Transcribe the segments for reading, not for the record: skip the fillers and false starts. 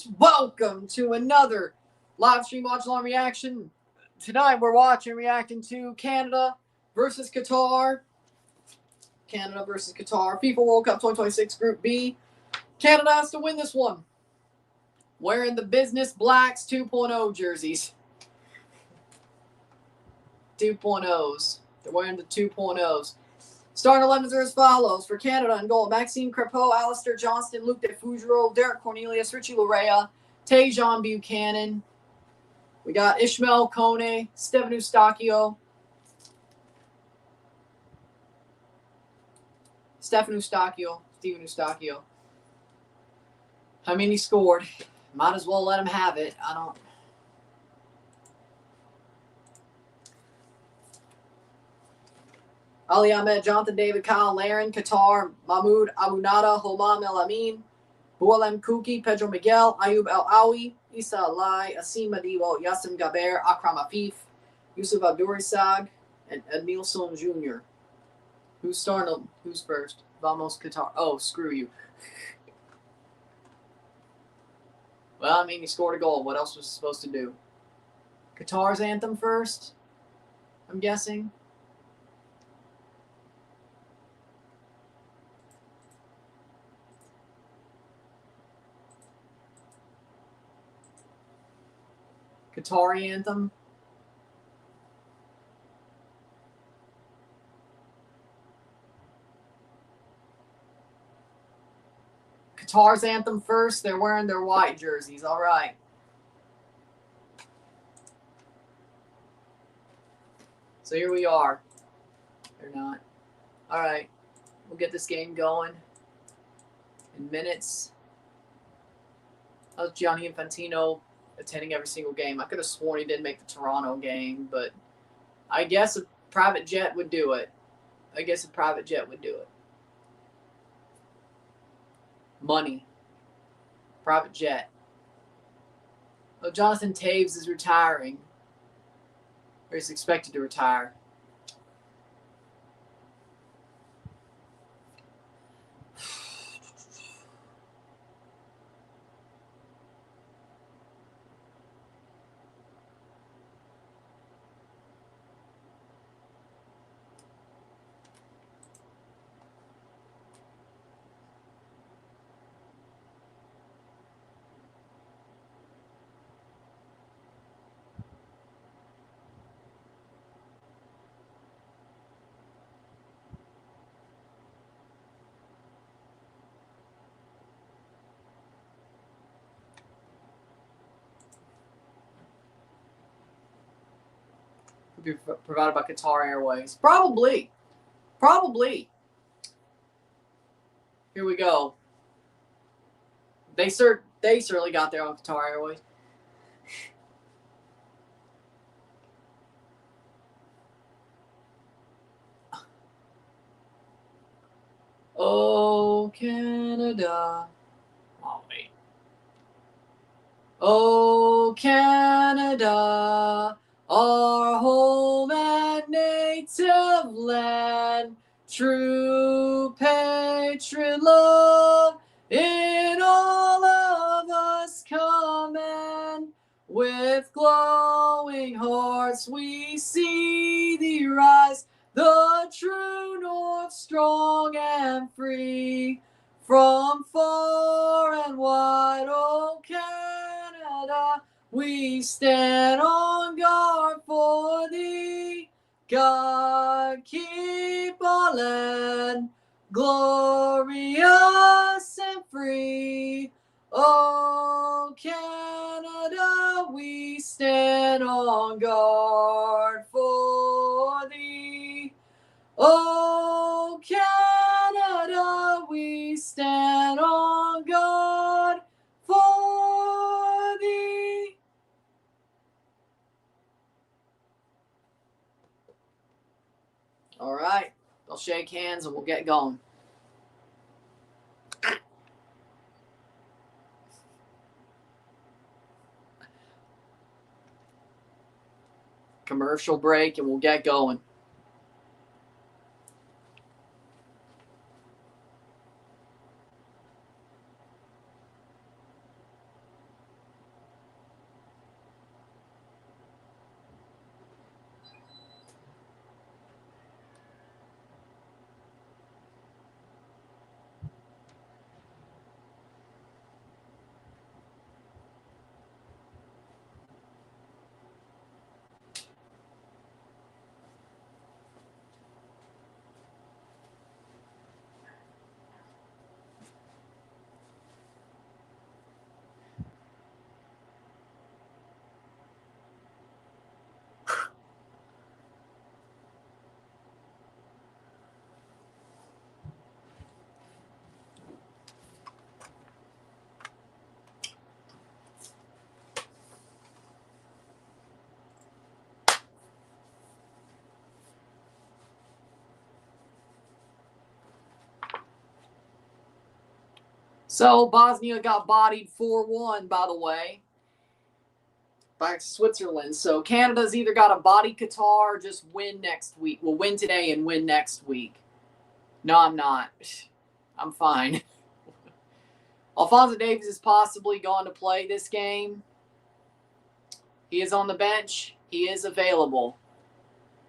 folks. Welcome to another live stream Watchalong reaction. Tonight we're reacting to Canada versus Qatar. Canada versus Qatar. FIFA World Cup 2026 Group B. Canada has to win this one. Wearing the Business Blacks 2.0 jerseys. 2.0s. They're wearing the 2.0s. Starting 11s are as follows. For Canada in goal, Maxime Crepeau, Alistair Johnston, Luc de Fougereau, Derek Cornelius, Richie Larea, Tajon Buchanan. We got Ishmael Kone, Steven Eustachio. I mean, he scored. Might as well let him have it. Ali Ahmed, Jonathan David, Kyle Laren, Qatar, Mahmoud Abunada, Homam El Amin, Boualem Kouki, Pedro Miguel, Ayub El Aoui, Issa Alai, Asim Madibo, Yassim Gaber, Akram Afif, Yusuf Abdurisag, and Edmilson Jr. Who's starting? Who's first? Vamos Qatar. Oh, screw you. Well, I mean, he scored a goal. What else was he supposed to do? Qatar's anthem first, I'm guessing. Qatari anthem. Qatar's anthem first. They're wearing their white jerseys. All right. So here we are. They're not. All right. We'll get this game going in minutes. How's Gianni Infantino attending every single game? I could have sworn he didn't make the Toronto game, but I guess a private jet would do it. Money. Private jet. Oh, Jonathan Taves is retiring. Or he's expected to retire. Be provided by Qatar Airways. Probably. Here we go. They certainly got there on Qatar Airways. Oh, Canada. Oh, wait. Oh, Canada, our home and native land, true patriot love in all of us command. With glowing hearts we see thee rise, the true north strong and free. From far and wide, oh Canada, we stand on guard for thee. God keep our land glorious and free. Oh Canada, we stand on guard for thee. Oh Canada, we stand on guard for thee. All right, they'll shake hands and we'll get going. Commercial break and we'll get going. So Bosnia got bodied 4-1, by the way. Back to Switzerland. So Canada's either got to body Qatar or just win next week. We'll win today and win next week. No, I'm not. I'm fine. Alphonso Davies is possibly going to play this game. He is on the bench. He is available.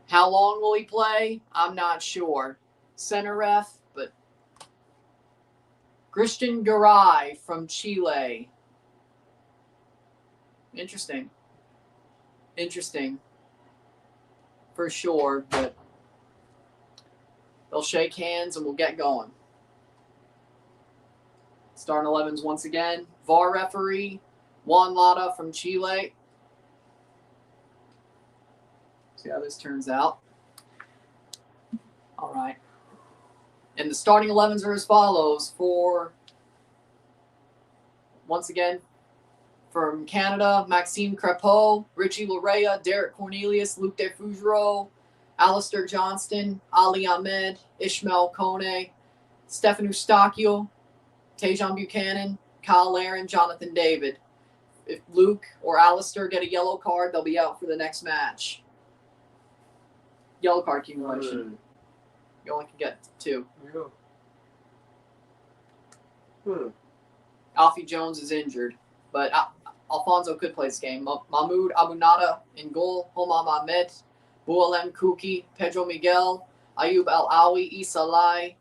How long will he play? I'm not sure. Center ref, but Christian Garay from Chile. Interesting. For sure, but they'll shake hands and we'll get going. Starting 11s once again. VAR referee, Juan Lada from Chile. See how this turns out. All right. And the starting 11s are as follows for, once again, from Canada, Maxime Crepeau, Richie Larea, Derek Cornelius, Luc De Fougereau, Alistair Johnston, Ali Ahmed, Ishmael Kone, Stefan Eustachio, Tajon Buchanan, Kyle Larin, Jonathan David. If Luke or Alistair get a yellow card, they'll be out for the next match. Yellow card accumulation. You only can get 2. Yeah. Alfie Jones is injured, but Alfonso could play this game. Mahmoud Abunada in goal. Homam Ahmed, Boualem Kouki, Pedro Miguel, Ayub Al-Awi, Issa Lai,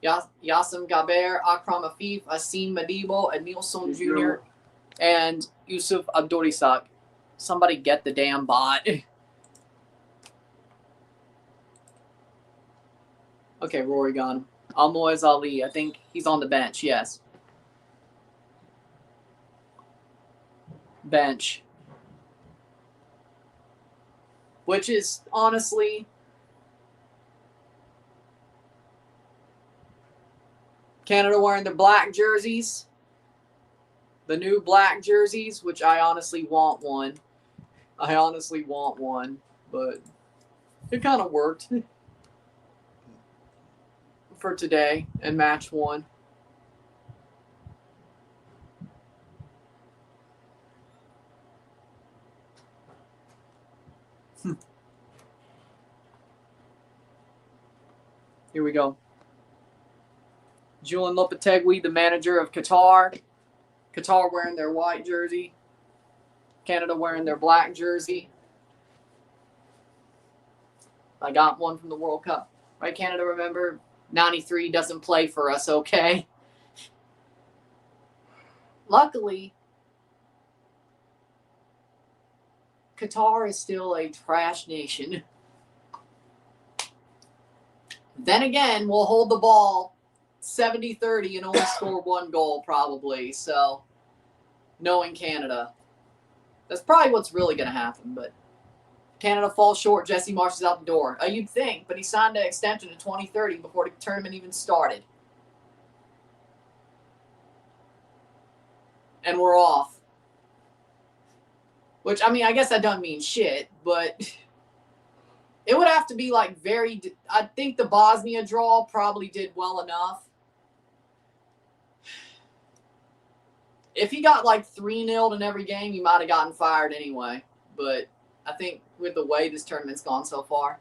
Yassam Gaber, Akram Afif, Asim Madibo, Edmilson Jr., and Yusuf Abdurisak. Somebody get the damn bot. Okay, Rory gone. Almoez Ali, I think he's on the bench, yes. Bench. Which is, honestly, Canada wearing their black jerseys. The new black jerseys, which I honestly want one. But it kind of worked for today and match 1. Here we go. Julian Lopetegui, the manager of Qatar. Qatar wearing their white jersey. Canada wearing their black jersey. I got one from the World Cup. Right, Canada, remember? 93 doesn't play for us, okay? Luckily, Qatar is still a trash nation. Then again, we'll hold the ball 70-30 and only score 1 goal probably. So, knowing Canada, that's probably what's really going to happen. But Canada falls short. Jesse Marsh is out the door. You'd think, but he signed an extension to 2030 before the tournament even started. And we're off. Which, I mean, I guess that doesn't mean shit, but it would have to be like very... I think the Bosnia draw probably did well enough. If he got like 3-0 in every game, he might have gotten fired anyway. But I think with the way this tournament's gone so far.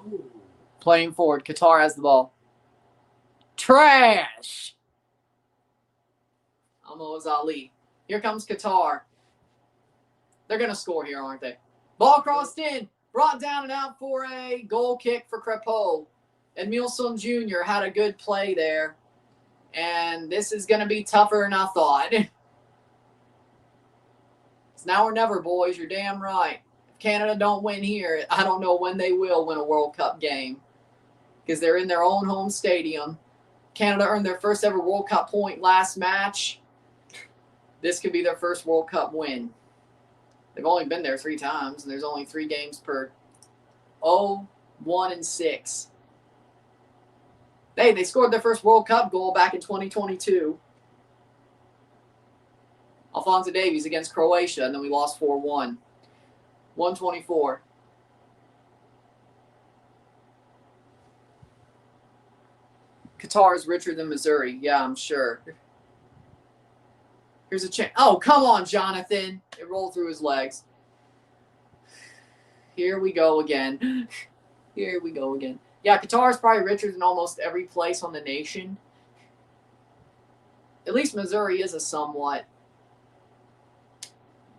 Ooh. Playing forward. Qatar has the ball. Trash! Almoez Ali. Here comes Qatar. They're going to score here, aren't they? Ball crossed in. Brought down and out for a goal kick for Crepeau. Edmilson Jr. had a good play there. And this is going to be tougher than I thought. It's now or never, boys. You're damn right. If Canada don't win here, I don't know when they will win a World Cup game. Because they're in their own home stadium. Canada earned their first ever World Cup point last match. This could be their first World Cup win. They've only been there 3 times, and there's only 3 games per 0, 1, and 6. Hey, they scored their first World Cup goal back in 2022. Alphonso Davies against Croatia, and then we lost 4-1. 124. Qatar is richer than Missouri. Yeah, I'm sure. Here's a chance. Oh, come on, Jonathan. It rolled through his legs. Here we go again. Here we go again. Yeah, Qatar is probably richer than almost every place on the nation. At least Missouri is a somewhat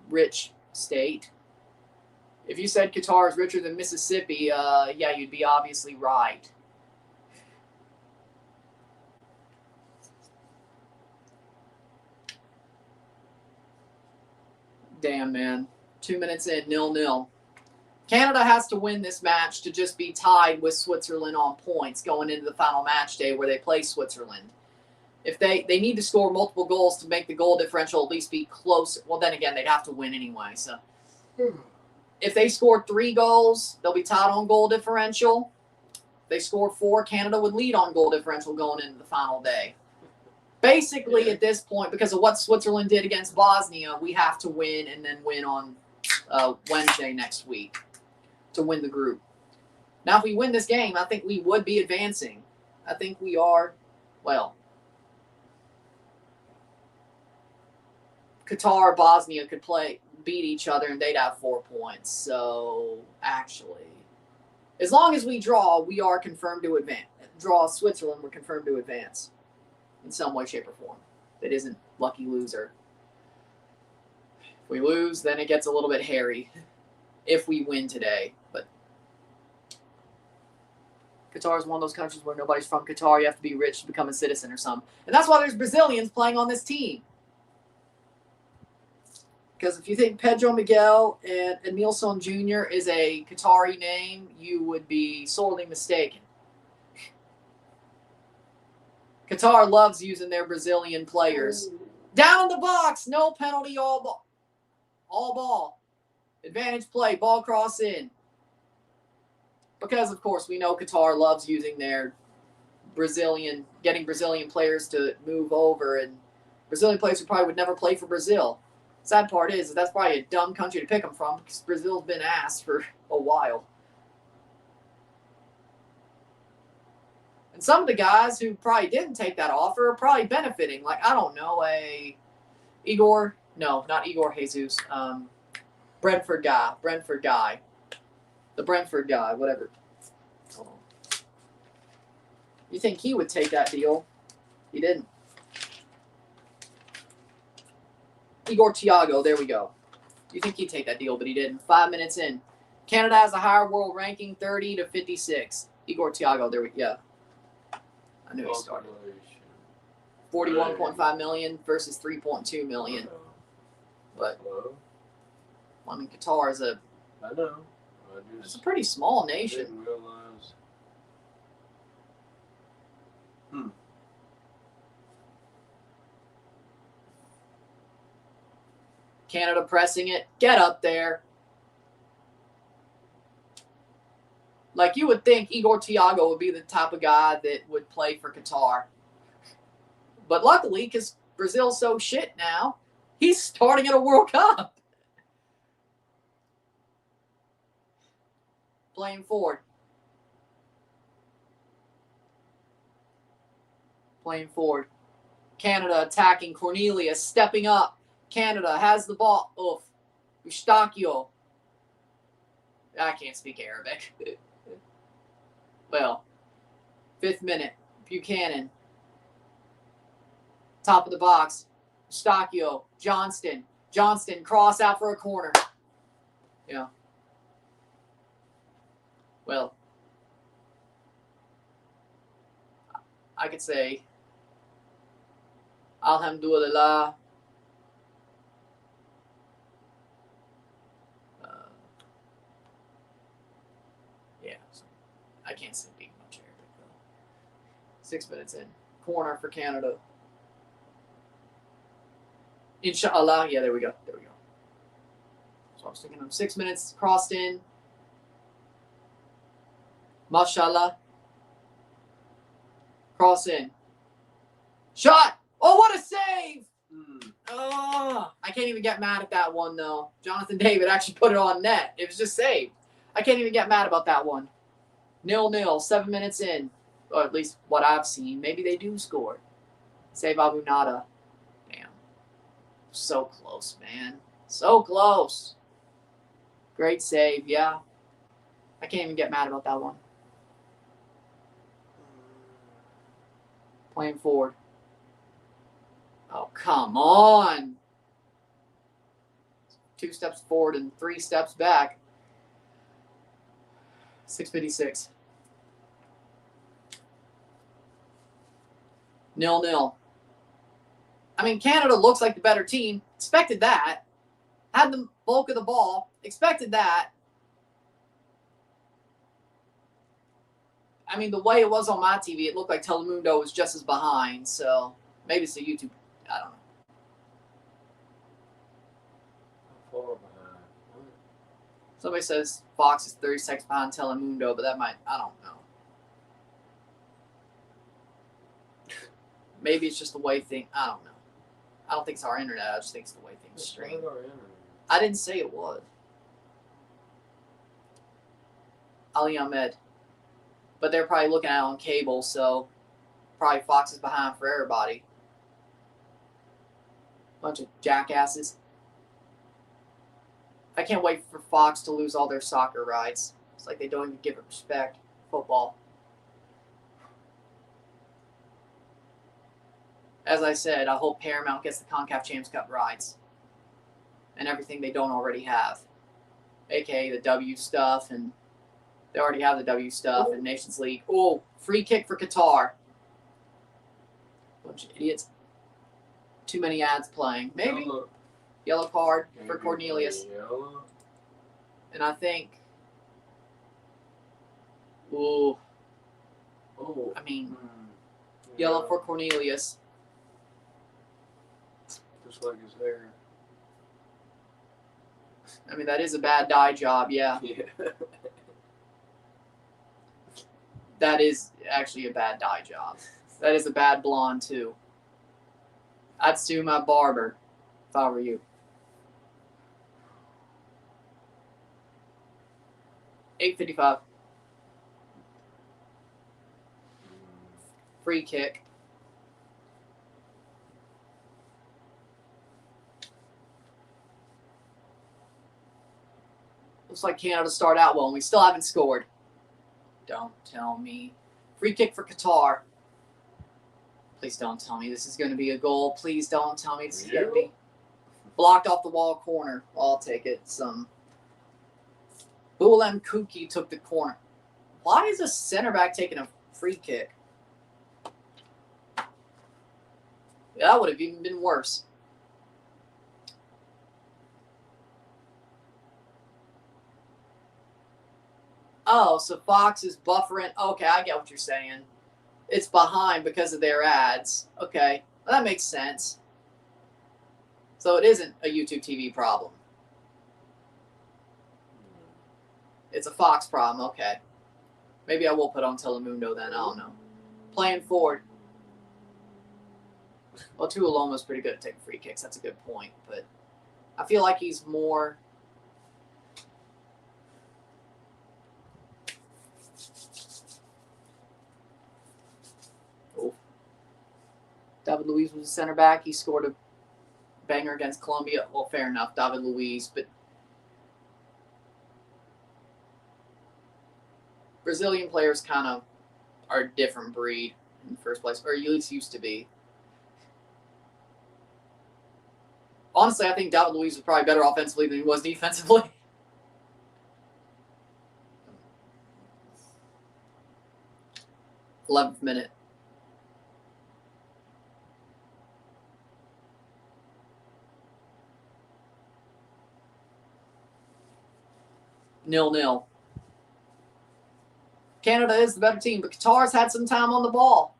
rich state. If you said Qatar is richer than Mississippi, yeah, you'd be obviously right. Damn, man. 2 minutes in, 0-0. Canada has to win this match to just be tied with Switzerland on points going into the final match day where they play Switzerland. If they need to score multiple goals to make the goal differential at least be closer. Well, then again, they'd have to win anyway. So if they score 3 goals, they'll be tied on goal differential. If they score 4, Canada would lead on goal differential going into the final day. Basically, at this point, because of what Switzerland did against Bosnia, we have to win and then win on Wednesday next week to win the group. Now, if we win this game, I think we would be advancing. I think we are, well, Qatar, Bosnia could beat each other, and they'd have 4 points. So, actually, as long as we draw, we are confirmed to advance. Draw Switzerland, we're confirmed to advance in some way, shape, or form. That isn't lucky loser. If we lose, then it gets a little bit hairy. If we win today, but Qatar is one of those countries where nobody's from Qatar. You have to be rich to become a citizen or something. And that's why there's Brazilians playing on this team. Because if you think Pedro Miguel and Emilson Jr. is a Qatari name, you would be sorely mistaken. Qatar loves using their Brazilian players. Down the box, no penalty, all ball. All ball. Advantage play, ball cross in. Because, of course, we know Qatar loves using their getting Brazilian players to move over, and Brazilian players who probably would never play for Brazil. Sad part is that's probably a dumb country to pick them from because Brazil's been ass for a while. And some of the guys who probably didn't take that offer are probably benefiting. Like, I don't know, not Igor Jesus. Brentford guy. The Brentford guy, whatever. Hold on. You think he would take that deal? He didn't. Igor Thiago, there we go. You think he'd take that deal, but he didn't. 5 minutes in. Canada has a higher world ranking, 30 to 56. Igor Thiago, there we go. I knew he started. 41.5 million versus 3.2 million. But I mean, Qatar is I know. It's a pretty small nation. Didn't realize. Canada pressing it. Get up there. Like, you would think Igor Thiago would be the type of guy that would play for Qatar. But luckily, because Brazil's so shit now, he's starting at a World Cup. Playing forward. Playing forward. Canada attacking. Cornelius stepping up. Canada has the ball. Oof. Eustachio. I can't speak Arabic. Well, 5th minute. Buchanan. Top of the box. Eustachio. Johnston. Johnston cross out for a corner. Yeah. Well, I could say Alhamdulillah. Yeah, so I can't speak much Arabic though. 6 minutes in. Corner for Canada. Inshallah. Yeah, there we go. So I was thinking of 6 minutes crossed in. Mashallah. Cross in. Shot. Oh, what a save. Oh, I can't even get mad at that one, though. Jonathan David actually put it on net. It was just saved. I can't even get mad about that one. 0-0, 7 minutes in. Or at least what I've seen. Maybe they do score. Save Abunada. Damn. So close, man. So close. Great save, yeah. I can't even get mad about that one. Playing forward. Oh, come on. 2 steps forward and 3 steps back. 6:56. 0-0. I mean, Canada looks like the better team. Expected that. Had the bulk of the ball. Expected that. I mean, the way it was on my TV, it looked like Telemundo was just as behind. So maybe it's the YouTube. I don't know. How far behind? Somebody says Fox is 30 seconds behind Telemundo, but that might, I don't know. Maybe it's just the way things, I don't know. I don't think it's our internet. I just think it's the way things stream. I didn't say it was. Ali Ahmed. But they're probably looking at it on cable, so probably Fox is behind for everybody. Bunch of jackasses. I can't wait for Fox to lose all their soccer rights. It's like they don't even give it respect. Football. As I said, I hope Paramount gets the CONCACAF Champions Cup rights. And everything they don't already have. AKA the W stuff, and they already have the W stuff in Nations League. Oh, free kick for Qatar. Bunch of idiots. Too many ads playing. Maybe. Yellow card for Cornelius. And I think. Ooh. Oh. I mean, yellow for Cornelius. Just like his hair. I mean, that is a bad dye job, yeah. Yeah. That is actually a bad dye job. That is a bad blonde, too. I'd sue my barber if I were you. 8:55. Free kick. Looks like Canada start out well, and we still haven't scored. Don't tell me. Free kick for Qatar. Please don't tell me this is going to be a goal. Please don't tell me this is going to be blocked off the wall corner. I'll take it. Boulem Kuki took the corner. Why is a center back taking a free kick? Yeah, that would have even been worse. Oh, so Fox is buffering. Okay, I get what you're saying. It's behind because of their ads. Okay, well, that makes sense. So it isn't a YouTube TV problem. It's a Fox problem. Okay. Maybe I will put on Telemundo then. I don't know. Playing forward. Well, Tuoloma's pretty good at taking free kicks. That's a good point. But I feel like he's more... Oh. David Luiz was a center back. He scored a banger against Colombia. Well, fair enough, David Luiz. But Brazilian players kind of are a different breed in the first place. Or at least used to be. Honestly, I think David Luiz was probably better offensively than he was defensively. th minute. Nil-nil. Canada is the better team, but Qatar's had some time on the ball.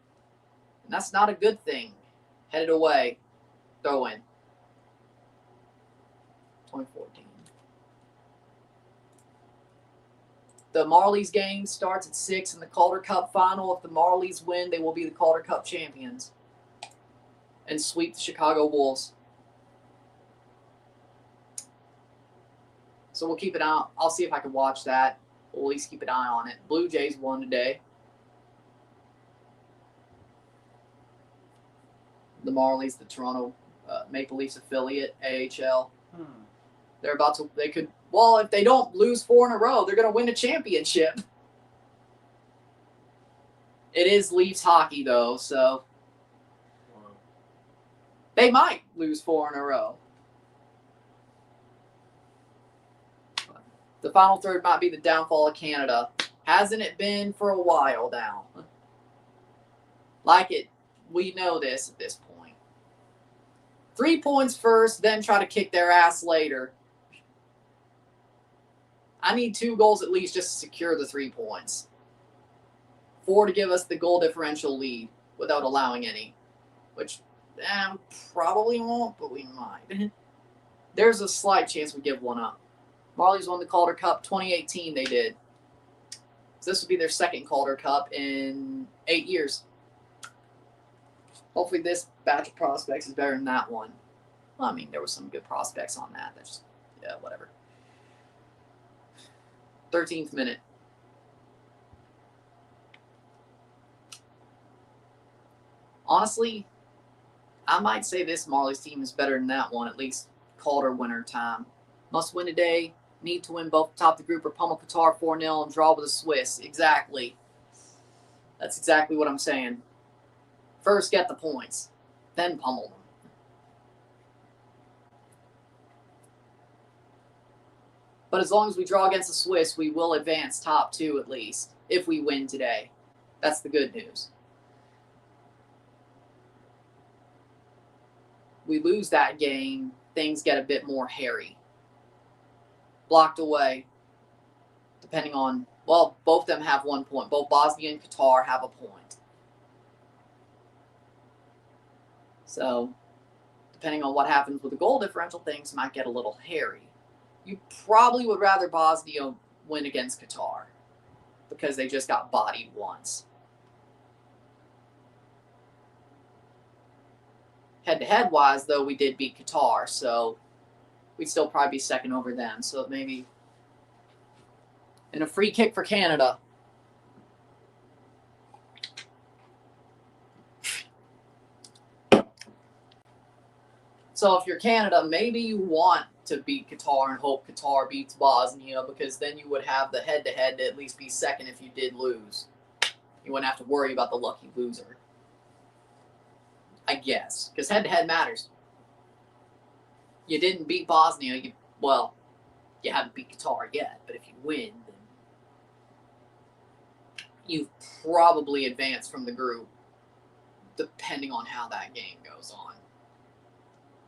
And that's not a good thing. Headed away. Throw in. 2014. The Marlies game starts at 6 in the Calder Cup final. If the Marlies win, they will be the Calder Cup champions and sweep the Chicago Wolves. So we'll keep it on. I'll see if I can watch that. We'll at least keep an eye on it. Blue Jays won today. the Marlies, the Toronto Maple Leafs affiliate, AHL. They're about to. They could. Well, if they don't lose 4 in a row, they're going to win a championship. It is Leafs hockey, though, so they might lose 4 in a row. The final third might be the downfall of Canada. Hasn't it been for a while now? We know this at this point. 3 points first, then try to kick their ass later. I need 2 goals at least just to secure the 3 points. 4 to give us the goal differential lead without allowing any, which probably won't, but we might. There's a slight chance we give one up. Marlies won the Calder Cup 2018, they did. So this would be their second Calder Cup in 8 years. Hopefully this batch of prospects is better than that one. Well, I mean, there was some good prospects on that. That's just, whatever. 13th minute. Honestly, I might say this Marlies team is better than that one, at least Calder winner time. Must win today. Need to win both top of the group or pummel Qatar 4-0 and draw with the Swiss. Exactly. That's exactly what I'm saying. First get the points, then pummel them. But as long as we draw against the Swiss, we will advance top 2 at least, if we win today. That's the good news. We lose that game, things get a bit more hairy. Blocked away, depending on, well, both of them have 1 point. Both Bosnia and Qatar have a point. So, depending on what happens with the goal differential, things might get a little hairy. You probably would rather Bosnia win against Qatar because they just got bodied once. Head-to-head wise, though, we did beat Qatar, so we'd still probably be second over them. So maybe. And a free kick for Canada. So if you're Canada, maybe you want to beat Qatar and hope Qatar beats Bosnia, because then you would have the head-to-head to at least be second if you did lose. You wouldn't have to worry about the lucky loser. I guess, because head-to-head matters. You didn't beat Bosnia, you haven't beat Qatar yet, but if you win, then you've probably advanced from the group, depending on how that game goes on.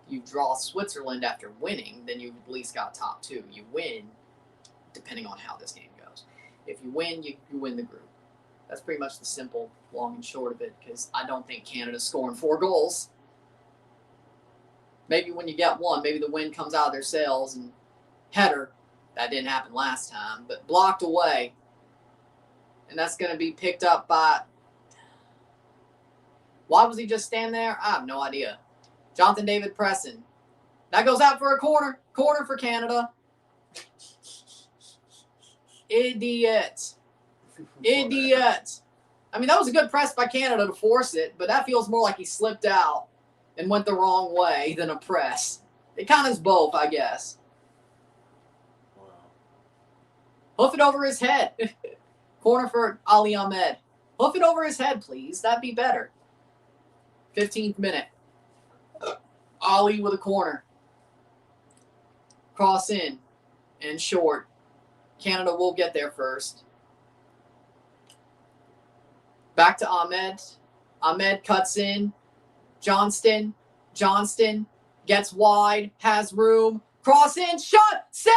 You draw Switzerland after winning, then you've at least got top 2. You win, depending on how this game goes. If you win, you win the group. That's pretty much the simple, long and short of it, because I don't think Canada's scoring 4 goals. Maybe when you get one, maybe the wind comes out of their sails and header. That didn't happen last time, but blocked away. And that's going to be picked up by... Why was he just standing there? I have no idea. Jonathan David Presson. That goes out for a corner. Corner for Canada. Idiot. Idiot. I mean, that was a good press by Canada to force it, but that feels more like he slipped out and went the wrong way than a press. It kind of is both, I guess. Wow. Hoof it over his head. Corner for Ali Ahmed. Hoof it over his head, please. That'd be better. 15th minute. Ali with a corner. Cross in and short. Canada will get there first. Back to Ahmed. Ahmed cuts in. Johnston gets wide, has room. Cross in, shot, save,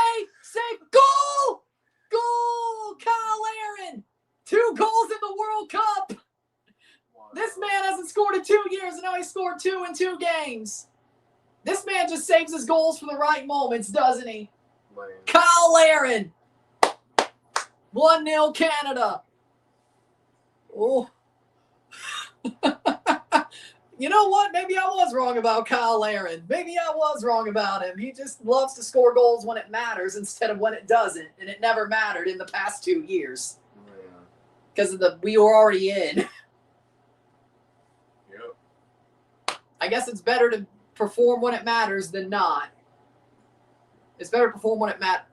goal! Goal! Kyle Aaron! 2 goals in the World Cup! Wow. This man hasn't scored in 2 years, and now he scored 2 in 2 games. This man just saves his goals for the right moments, doesn't he? Man. Kyle Aaron! 1-0 Canada. Oh. You know what? Maybe I was wrong about Kyle Aaron. Maybe I was wrong about him. He just loves to score goals when it matters instead of when it doesn't. And it never mattered in the past 2 years. Because of we were already in. Yep. I guess it's better to perform when it matters than not. It's better to perform when it matters.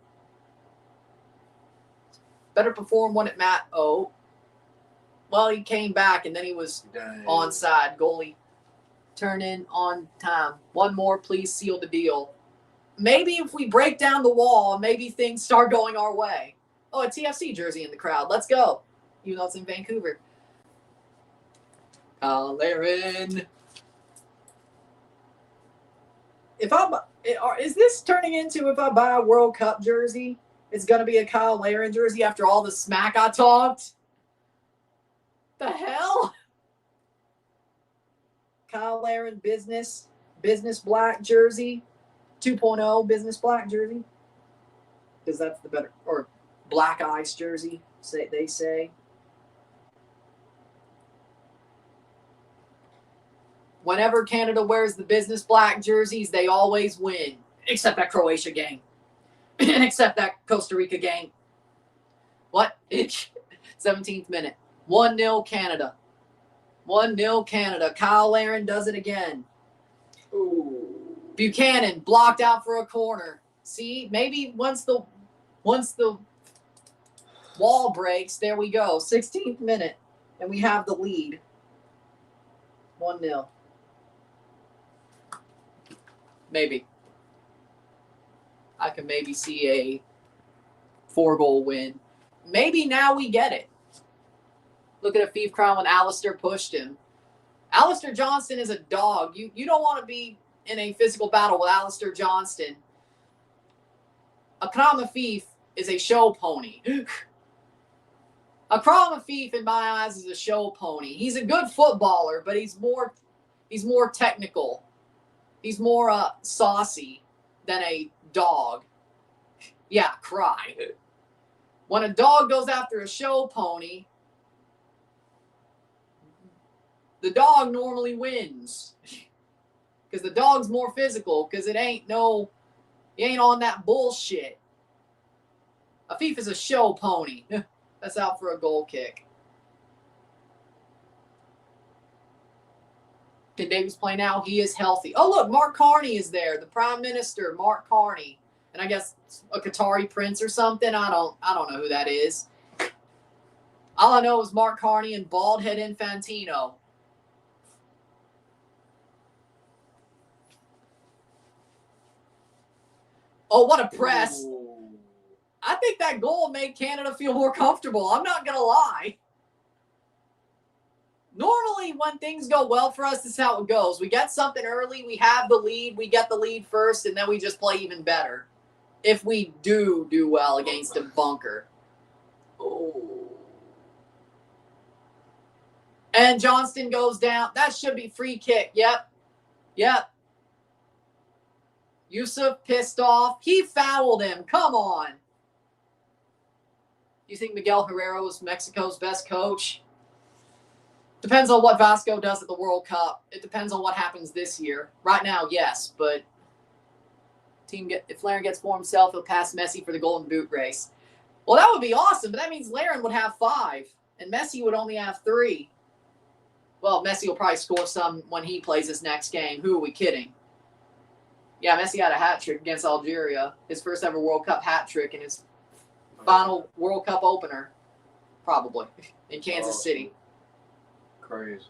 Better perform when it matters. Oh. Well, he came back, and then he was onside. Goalie turn in on time. One more, please seal the deal. Maybe if we break down the wall, maybe things start going our way. Oh, a TFC jersey in the crowd. Let's go. Even though it's in Vancouver. Kyle Laren. Is this turning into if I buy a World Cup jersey, it's going to be a Kyle Laren jersey after all the smack I talked? The hell? Kyle Laren business black jersey. 2.0 business black jersey. Because that's the better, or black ice jersey, they say. Whenever Canada wears the business black jerseys, they always win. Except that Croatia game. And except that Costa Rica game. What? 17th minute. 1-0 Canada. 1-0 Canada. Kyle Laren does it again. Ooh. Buchanan blocked out for a corner. See, maybe once the wall breaks, there we go. 16th minute, and we have the lead. 1-0. Maybe. I can maybe see a 4-goal win. Maybe now we get it. Look at a Fief crown when Alistair pushed him. Alistair Johnston is a dog. You don't want to be in a physical battle with Alistair Johnston. Akram Afif is a show pony. Akram Afif, in my eyes, is a show pony. He's a good footballer, but he's more technical. He's more saucy than a dog. Yeah, cry. When a dog goes after a show pony, the dog normally wins. Because the dog's more physical, because he ain't on that bullshit. Afif is a show pony. That's out for a goal kick. Can Davies play now? He is healthy. Oh, look, Mark Carney is there. The Prime Minister, Mark Carney. And I guess a Qatari prince or something. I don't know who that is. All I know is Mark Carney and Baldhead Infantino. Oh, what a press. Ooh. I think that goal made Canada feel more comfortable. I'm not going to lie. Normally, when things go well for us, this is how it goes. We get something early, we have the lead, we get the lead first, and then we just play even better. If we do well against a bunker. Oh. And Johnston goes down. That should be free kick. Yep. Yusuf pissed off. He fouled him. Come on. You think Miguel Herrera was Mexico's best coach? Depends on what Vasco does at the World Cup. It depends on what happens this year. Right now, yes, but if Laren gets for himself, he'll pass Messi for the Golden Boot race. Well, that would be awesome, but that means Laren would have 5, and Messi would only have 3. Well, Messi will probably score some when he plays his next game. Who are we kidding? Yeah, Messi had a hat trick against Algeria. His first ever World Cup hat trick in his final World Cup opener, probably, in Kansas City. Crazy.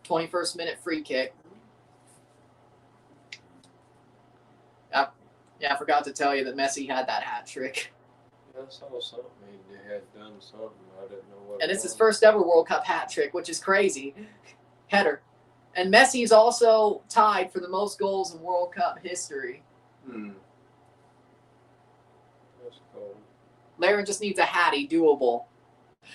21st minute free kick. Yeah, I forgot to tell you that Messi had that hat trick. Yeah, I saw something. He had done something. I didn't know what. And it's his first ever World Cup hat trick, which is crazy. Header. And Messi is also tied for the most goals in World Cup history. That's cool. Laren just needs a hattie, doable.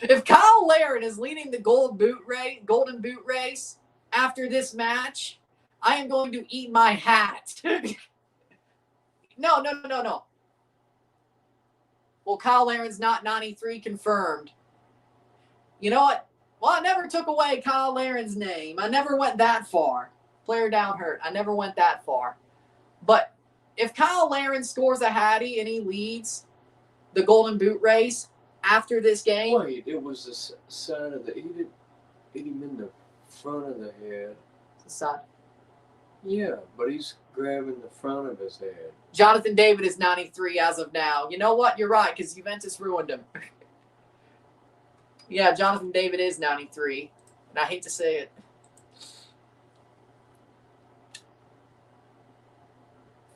If Kyle Laren is leading the Golden Boot race after this match, I am going to eat my hat. No. Well, Kyle Laren's not 93 confirmed. You know what? Well, I never took away Kyle Laren's name. I never went that far. Player down hurt. I never went that far. But if Kyle Laren scores a hattie and he leads the Golden Boot race, after this game. Wait, it was the side of the hit him in the front of the head. Side. Yeah, but he's grabbing the front of his head. Jonathan David is 93 as of now. You know what? You're right, because Juventus ruined him. Yeah, Jonathan David is 93. And I hate to say it.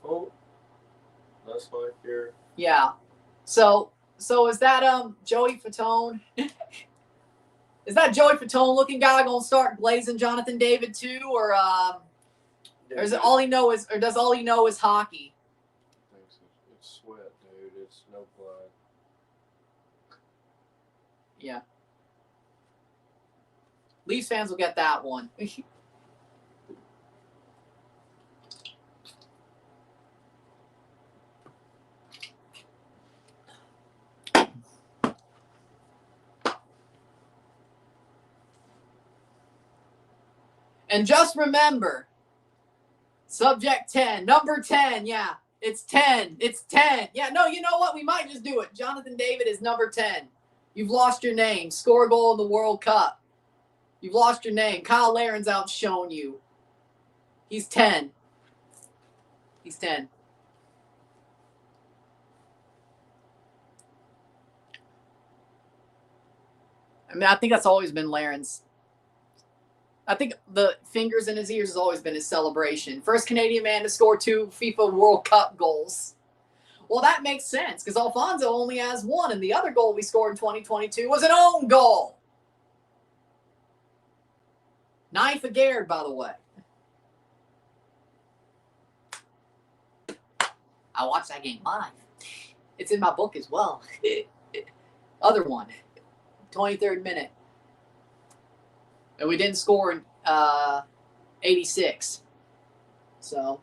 Oh, that's like your... Yeah. So is that Joey Fatone? Is that Joey Fatone looking guy gonna start blazing Jonathan David too, or is it all he know is, or does all he know is hockey? It's sweat, dude. It's no blood. Yeah. Leafs fans will get that one. And just remember, subject 10, number 10, yeah, it's 10. It's 10. Yeah, no, you know what? We might just do it. Jonathan David is number 10. You've lost your name. Score a goal in the World Cup. You've lost your name. Kyle Laren's outshone you. He's 10. He's 10. I mean, I think that's always been Laren's. I think the fingers in his ears has always been his celebration. First Canadian man to score 2 FIFA World Cup goals. Well, that makes sense because Alfonso only has 1, and the other goal we scored in 2022 was an own goal. Knife Agard, by the way. I watched that game live. It's in my book as well. Other one, 23rd minute. And we didn't score in 86. So,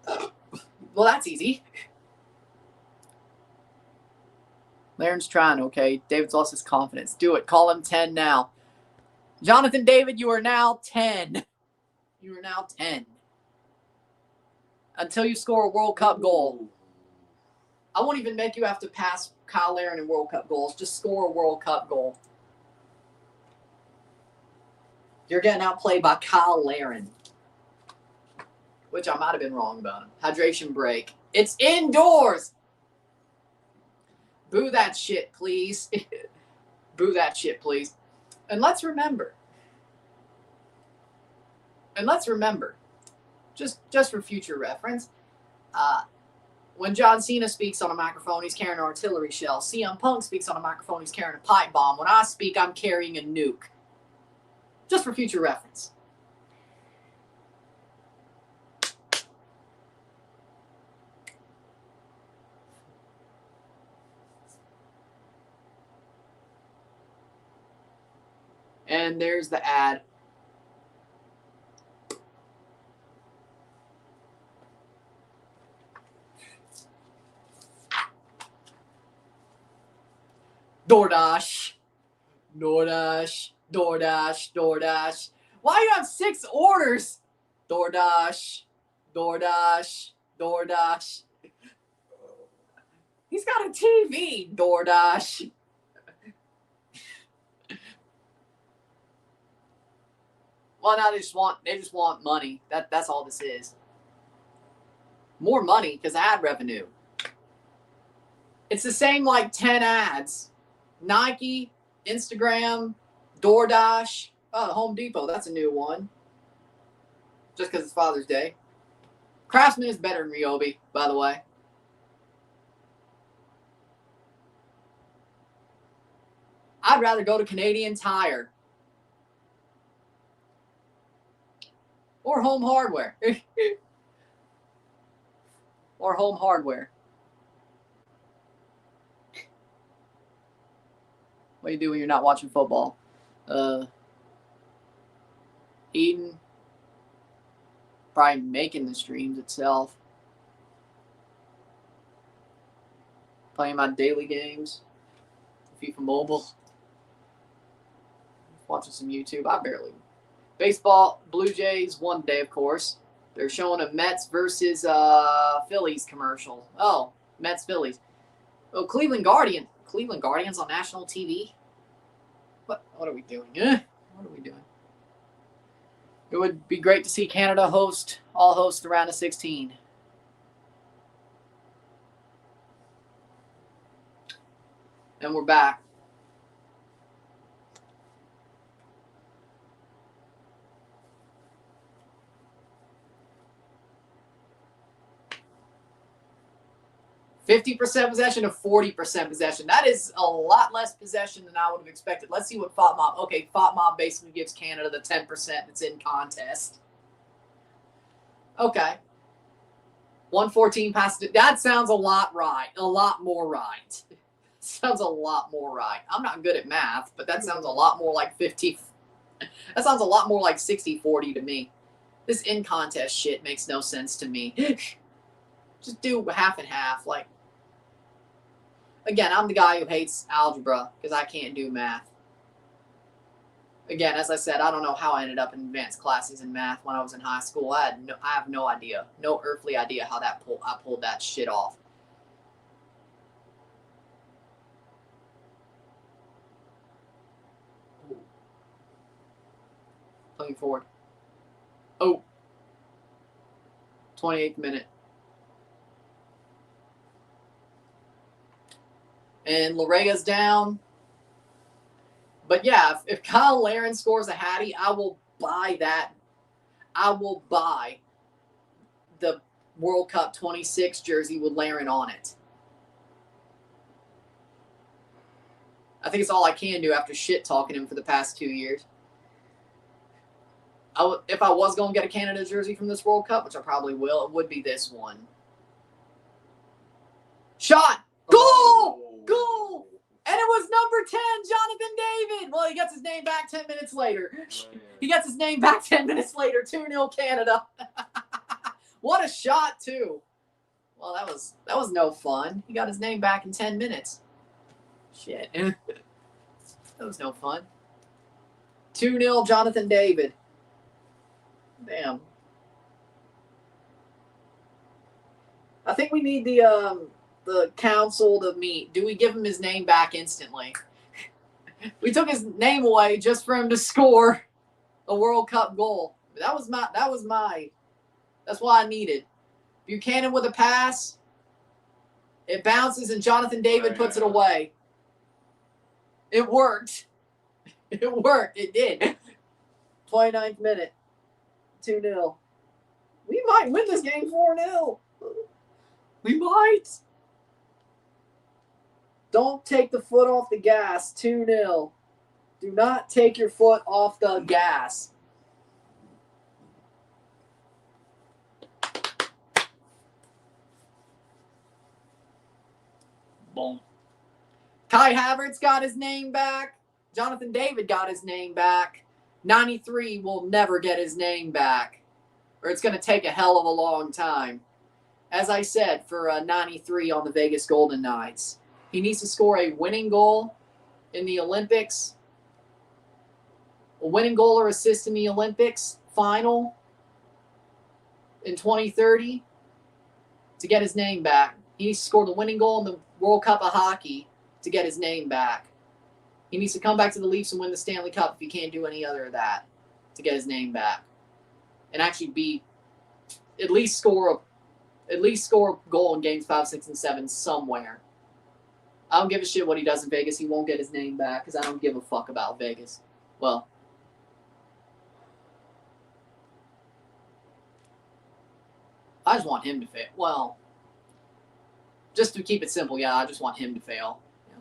well, that's easy. Laren's trying, okay. David's lost his confidence. Do it. Call him 10 now. Jonathan David, you are now 10. You are now 10. Until you score a World Cup goal. I won't even make you have to pass Kyle Laren in World Cup goals. Just score a World Cup goal. You're getting outplayed by Kyle Laren. Which I might have been wrong about him. Hydration break. It's indoors. Boo that shit, please. Boo that shit, please. And let's remember, just for future reference, when John Cena speaks on a microphone, he's carrying an artillery shell. CM Punk speaks on a microphone, he's carrying a pipe bomb. When I speak, I'm carrying a nuke. Just for future reference. And there's the ad. DoorDash. DoorDash. DoorDash. DoorDash. Why do you have 6 orders? DoorDash. DoorDash. DoorDash. He's got a TV. DoorDash. Well, now they just want money. That's all this is. More money because ad revenue. It's the same like 10 ads. Nike, Instagram, DoorDash. Oh, Home Depot. That's a new one. Just because it's Father's Day. Craftsman is better than Ryobi, by the way. I'd rather go to Canadian Tire. Or Home Hardware. Or Home Hardware. What do you do when you're not watching football? Eating. Probably making the streams itself. Playing my daily games. FIFA Mobile. Watching some YouTube. I barely. Baseball, Blue Jays, one day, of course. They're showing a Mets versus Phillies commercial. Oh, Mets, Phillies. Oh, Cleveland Cleveland Guardians on national TV? What are we doing? What are we doing? It would be great to see Canada all host the round of 16. And we're back. %50 possession to 40% possession. That is a lot less possession than I would have expected. Let's see what FOTMob. Okay, FOTMob basically gives Canada the 10% that's in contest. Okay. 114 past. That sounds a lot right. A lot more right. Sounds a lot more right. I'm not good at math, but that sounds a lot more like 50. That sounds a lot more like 60-40 to me. This in contest shit makes no sense to me. Just do half and half. Like, again, I'm the guy who hates algebra because I can't do math. Again, as I said, I don't know how I ended up in advanced classes in math when I was in high school. I have no idea, no earthly idea how I pulled that shit off. Playing forward. Oh. 28th minute. And Larega's down. But yeah, if Kyle Larin scores a hattie, I will buy that. I will buy the World Cup 26 jersey with Larin on it. I think it's all I can do after shit talking him for the past 2 years. If I was going to get a Canada jersey from this World Cup, which I probably will, it would be this one. Shot! Goal! Goal! And it was number 10, Jonathan David. Well, he gets his name back 10 minutes later. He gets his name back 10 minutes later. 2-0 Canada. What a shot, too. Well, that was no fun. He got his name back in 10 minutes. Shit. That was no fun. 2-0 Jonathan David. Damn. I think we need the council to meet. Do we give him his name back instantly? We took his name away just for him to score a World Cup goal. That's what I needed. Buchanan with a pass. It bounces and Jonathan David puts it away. It worked. It worked. It did. 29th minute. 2-0. We might win this game 4-0. We might. Don't take the foot off the gas. 2-0. Do not take your foot off the gas. Boom. Kai Havertz got his name back. Jonathan David got his name back. 93 will never get his name back. Or it's going to take a hell of a long time. As I said, for 93 on the Vegas Golden Knights. He needs to score a winning goal in the Olympics. A winning goal or assist in the Olympics final in 2030 to get his name back. He needs to score the winning goal in the World Cup of Hockey to get his name back. He needs to come back to the Leafs and win the Stanley Cup if he can't do any other of that to get his name back. And actually at least score a goal in games 5, 6, and 7 somewhere. I don't give a shit what he does in Vegas. He won't get his name back because I don't give a fuck about Vegas. Well, I just want him to fail. Well, just to keep it simple, yeah, I just want him to fail. Yeah.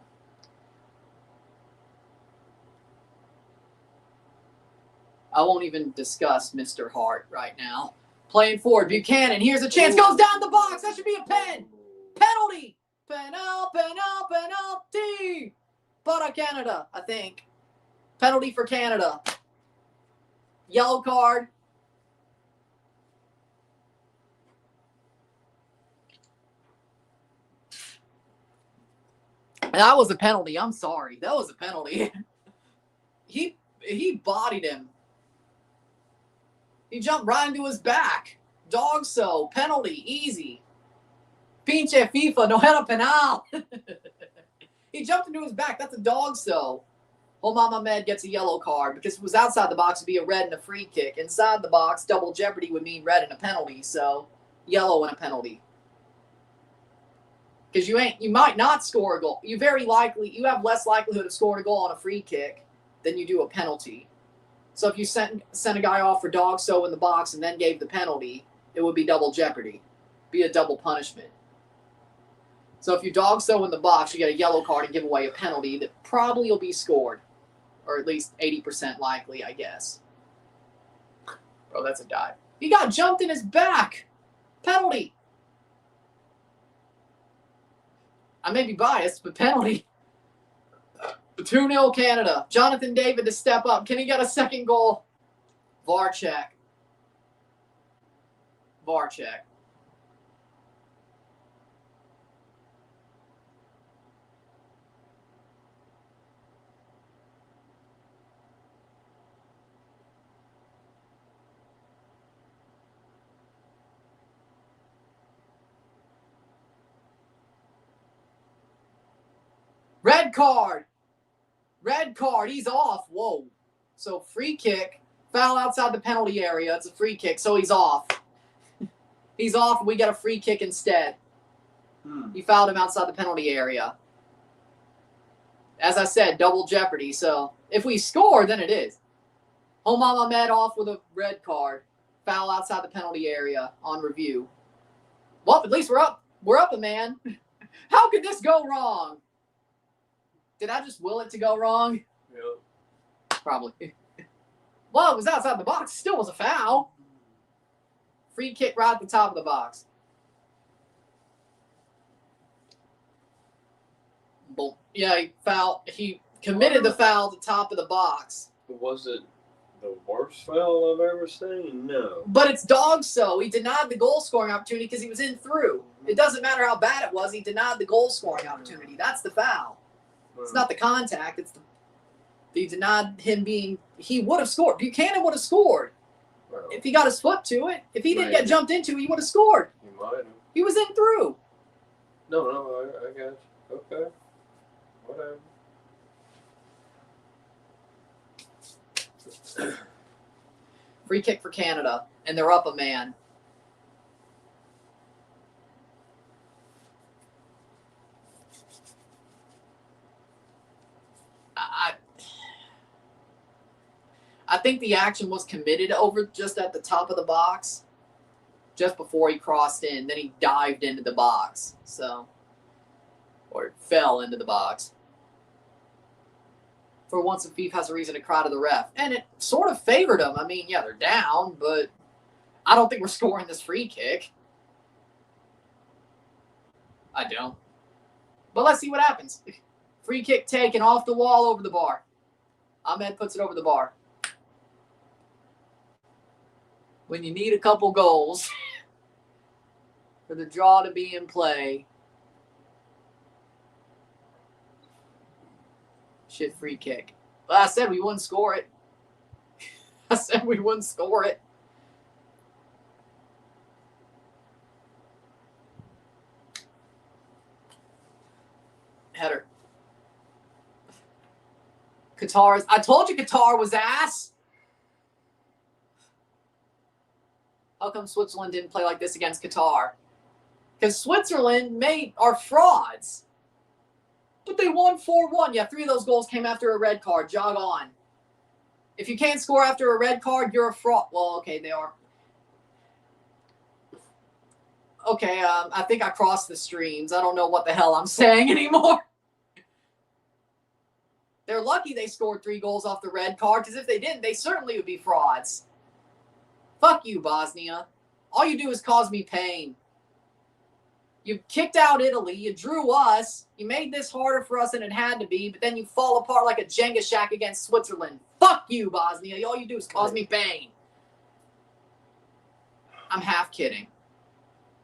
I won't even discuss Mr. Hart right now. Playing forward, Buchanan. Here's a chance. Goes down the box. That should be a pen. Penalty. Penalty. Para Canada, I think. Penalty for Canada. Yellow card. That was a penalty. I'm sorry. That was a penalty. He bodied him. He jumped right into his back. Dog so. Penalty. Easy. Pinche FIFA. No era penal. He jumped into his back. That's a dog so. Homam Ahmed gets a yellow card because if it was outside the box, it'd be a red and a free kick. Inside the box, double jeopardy would mean red and a penalty. So yellow and a penalty. Because you might not score a goal. You have less likelihood of scoring a goal on a free kick than you do a penalty. So if you sent a guy off for dog so in the box and then gave the penalty, it would be double jeopardy. Be a double punishment. So if you dog so in the box, you get a yellow card and give away a penalty that probably will be scored. Or at least 80% likely, I guess. Bro, that's a dive. He got jumped in his back. Penalty. I may be biased, but penalty. 2-0 Canada. Jonathan David to step up. Can he get a second goal? VAR check. VAR check. Red card. Red card. He's off. Whoa. So free kick. Foul outside the penalty area. It's a free kick, so he's off. He's off, and we get a free kick instead. He fouled him outside the penalty area. As I said, double jeopardy. So if we score, then it is. Homam Ahmed off with a red card. Foul outside the penalty area on review. Well, at least we're up. We're up a man. How could this go wrong? Did I just will it to go wrong? Yeah. Probably. Well, it was outside the box. Still was a foul. Free kick right at the top of the box. Boom. Yeah, he committed the foul at the top of the box. Was it the worst foul I've ever seen? No. But it's dog so. He denied the goal scoring opportunity because he was in through. It doesn't matter how bad it was. He denied the goal scoring opportunity. That's the foul. It's not the contact. He denied him being. He would have scored. Buchanan would have scored if he got his foot to it. If he didn't get jumped into, he would have scored. He might have. He was in through. No, I got you. Okay. Whatever. Free kick for Canada, and they're up a man. I think the action was committed over just at the top of the box, just before he crossed in. Then he dived into the box, or fell into the box. For once, the FIFA has a reason to cry to the ref, and it sort of favored them. I mean, yeah, they're down, but I don't think we're scoring this free kick. I don't. But let's see what happens. Free kick taken off the wall over the bar. Ahmed puts it over the bar. When you need a couple goals for the draw to be in play. Shit, free kick. Well, I said we wouldn't score it. I said we wouldn't score it. Header. Qatar. I told you Qatar was ass. How come Switzerland didn't play like this against Qatar? Because Switzerland are frauds. But they won 4-1. Yeah, 3 of those goals came after a red card. Jog on. If you can't score after a red card, you're a fraud. Well, okay, they are. Okay, I think I crossed the streams. I don't know what the hell I'm saying anymore. They're lucky they scored 3 goals off the red card, because if they didn't, they certainly would be frauds. Fuck you, Bosnia. All you do is cause me pain. You kicked out Italy. You drew us. You made this harder for us than it had to be, but then you fall apart like a Jenga shack against Switzerland. Fuck you, Bosnia. All you do is cause me pain. I'm half kidding.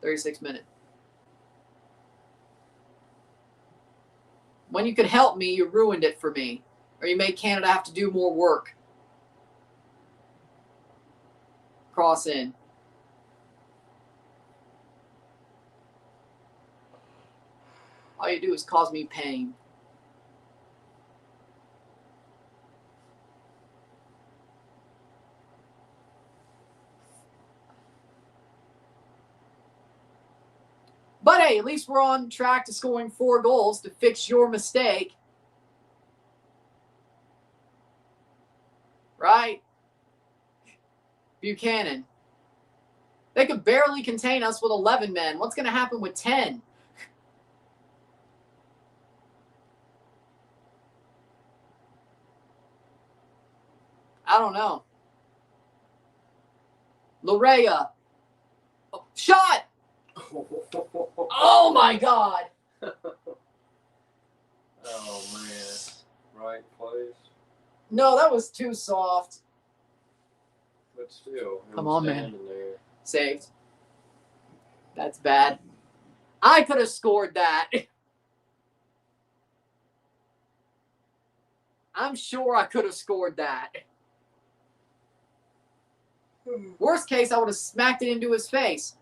36 minutes. When you could help me, you ruined it for me. Or you made Canada have to do more work. Cross in. All you do is cause me pain. But hey, at least we're on track to scoring 4 goals to fix your mistake. Right? Buchanan. They could barely contain us with 11 men. What's going to happen with 10? I don't know. Larea. Oh, shot! Oh, my God. Oh, man. Right place. No, that was too soft. But still, Come on, man. There. Saved. That's bad. I could have scored that. I'm sure I could have scored that. Worst case, I would have smacked it into his face.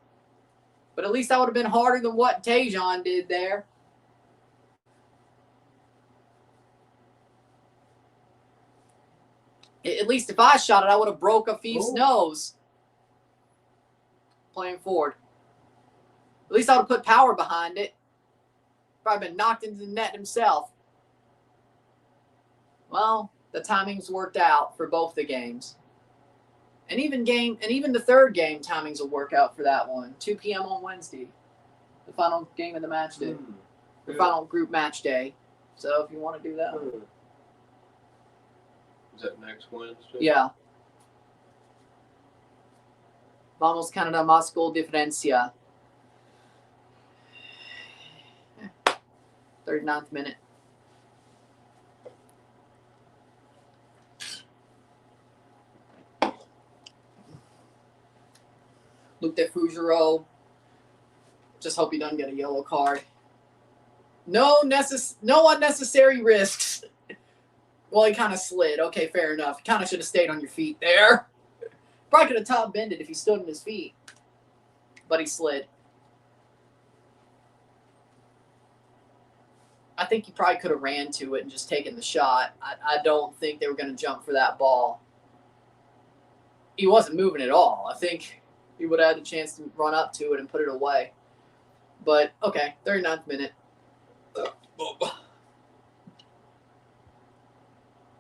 But at least that would have been harder than what Tajon did there. At least if I shot it, I would have broke a Fief's nose. Playing forward. At least I would have put power behind it. Probably been knocked into the net himself. Well, the timings worked out for both the games. And even the third game timings will work out for that one. 2 p.m. on Wednesday. The final game of the match day. The final group match day. So if you want to do that. Is that next Wednesday? Yeah. Vamos Canada más gol diferencia. 39th minute. Luc de Fougereau. Just hope he doesn't get a yellow card. No unnecessary risks. Well, he kind of slid. Okay, fair enough. Kind of should have stayed on your feet there. Probably could have top bended if he stood on his feet. But he slid. I think he probably could have ran to it and just taken the shot. I don't think they were going to jump for that ball. He wasn't moving at all. I think he would have had a chance to run up to it and put it away. But, okay, 39th minute.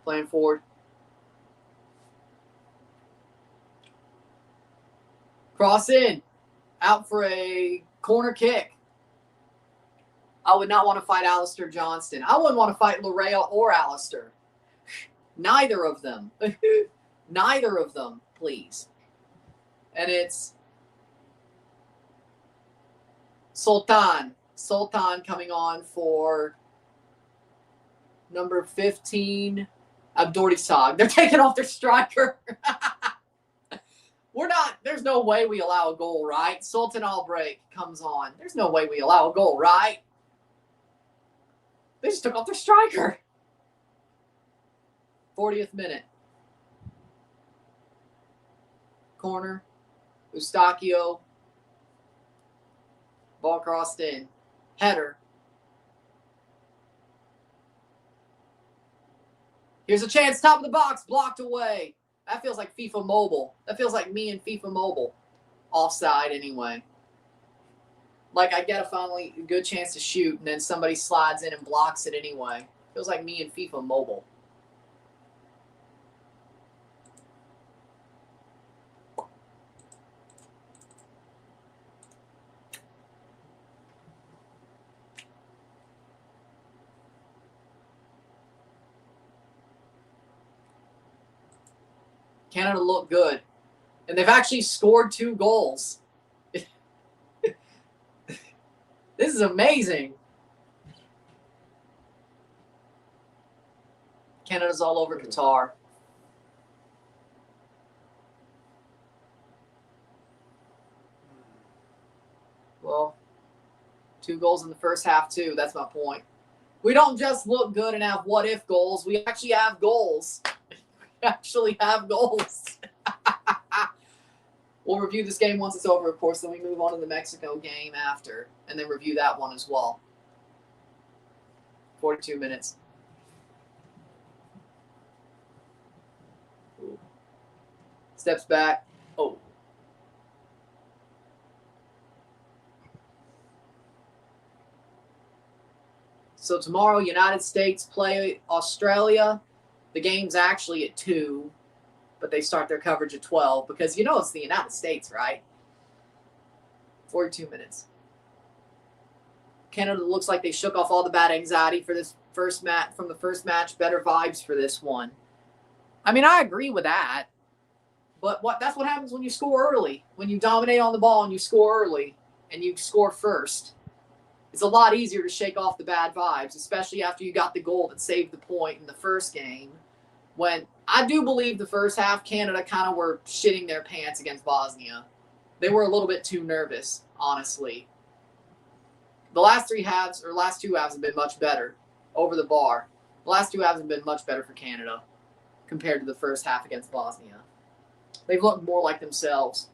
Playing forward. Cross in. Out for a corner kick. I would not want to fight Alistair Johnston. I wouldn't want to fight Larea or Alistair. Neither of them. Neither of them, please. And it's Sultan. Sultan coming on for number 15, Abdourisag. They're taking off their striker. There's no way we allow a goal, right? Sultan Albrecht comes on. There's no way we allow a goal, right? They just took off their striker. 40th minute. Corner. Eustachio. Ball crossed in. Header. Here's a chance. Top of the box. Blocked away. That feels like FIFA Mobile. That feels like me in FIFA Mobile. Offside anyway. Like I get a good chance to shoot and then somebody slides in and blocks it anyway. Feels like me in FIFA Mobile. Canada looked good. And they've actually scored 2 goals. This is amazing. Canada's all over Qatar. Well, 2 goals in the first half, too. That's my point. We don't just look good and have what-if goals. We actually have goals. Actually have goals. We'll review this game once it's over, of course, then we move on to the Mexico game after, and then review that one as well. 42 minutes. Ooh. Steps back. Oh. So tomorrow, United States play Australia. The game's actually at 2, but they start their coverage at 12 because you know it's the United States, right? 42 minutes. Canada looks like they shook off all the bad anxiety for this first match from the first match. Better vibes for this one. I mean, I agree with that. But that's what happens when you score early. When you dominate on the ball and you score early and you score first. It's a lot easier to shake off the bad vibes, especially after you got the goal that saved the point in the first game. When I do believe the first half, Canada kind of were shitting their pants against Bosnia. They were a little bit too nervous, honestly. The last 2 halves have been much better over the bar. The last 2 halves have been much better for Canada compared to the first half against Bosnia. They've looked more like themselves.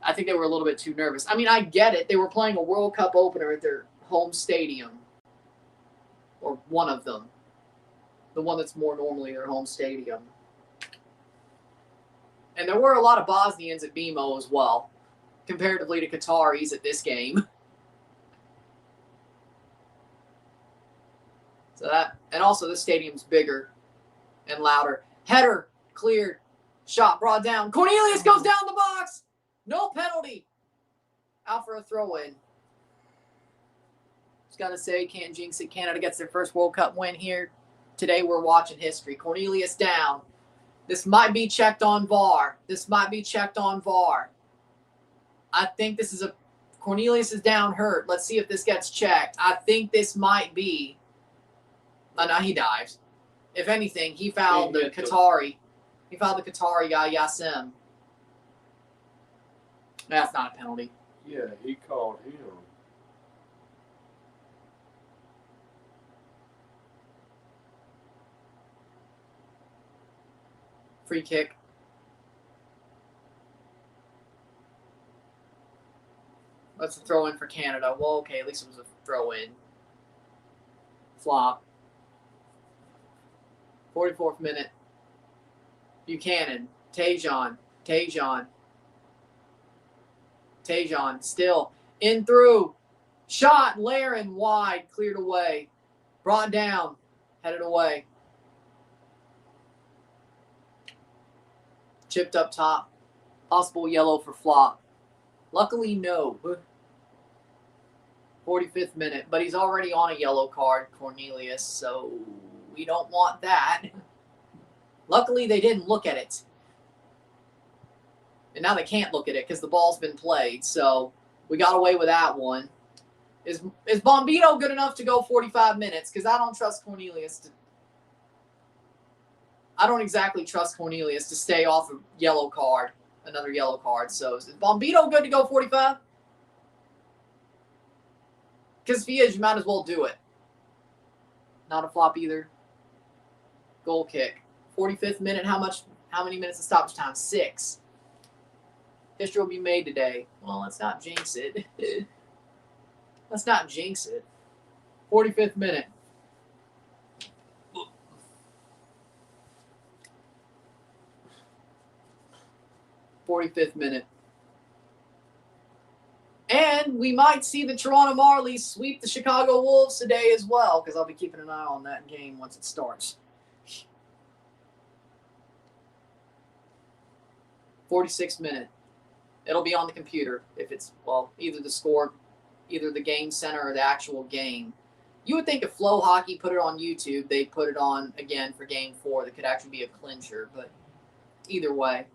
I think they were a little bit too nervous. I mean, I get it. They were playing a World Cup opener at their home stadium. Or one of them. The one that's more normally their home stadium. And there were a lot of Bosnians at BMO as well, comparatively to Qataris at this game. So that, and also this stadium's bigger and louder. Header, cleared, shot brought down. Cornelius goes down the box. No penalty. Out for a throw-in. Just got to say, can't jinx it. Canada gets their first World Cup win here. Today we're watching history. Cornelius down. This might be checked on VAR. I think this is Cornelius is down hurt. Let's see if this gets checked. I think this might be. Oh, no, he dives. If anything, he fouled the Qatari. He fouled the Qatari guy, Yassem. That's not a penalty. Yeah, he called him. Free kick. That's a throw in for Canada. Well, okay, at least it was a throw in. Flop. 44th minute. Buchanan. Tajon. Still. In through. Shot. Laren wide. Cleared away. Brought down. Headed away. Chipped up top. Possible yellow for flop. Luckily, no. 45th minute. But he's already on a yellow card, Cornelius, so we don't want that. Luckily, they didn't look at it. And now they can't look at it because the ball's been played, so we got away with that one. Is Bombito good enough to go 45 minutes? Because I don't trust Cornelius to... I don't exactly trust Cornelius to stay off a yellow card, another yellow card. So is Bombito good to go 45? Because if he is, you might as well do it. Not a flop either. Goal kick. 45th minute. How many minutes of stoppage time? 6. History will be made today. Well, let's not jinx it. 45th minute. 45th minute. And we might see the Toronto Marlies sweep the Chicago Wolves today as well, because I'll be keeping an eye on that game once it starts. 46th minute. It'll be on the computer if it's, well, either the score, either the game center or the actual game. You would think if Flow Hockey put it on YouTube, they'd put it on again for Game 4. That could actually be a clincher, but either way.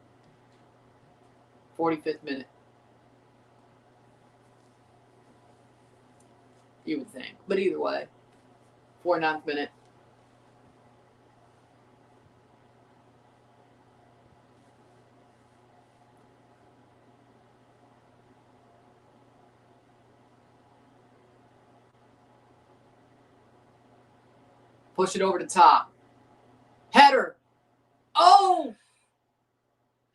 45th minute. You would think. But either way. 49th minute. Push it over the top. Header. Oh!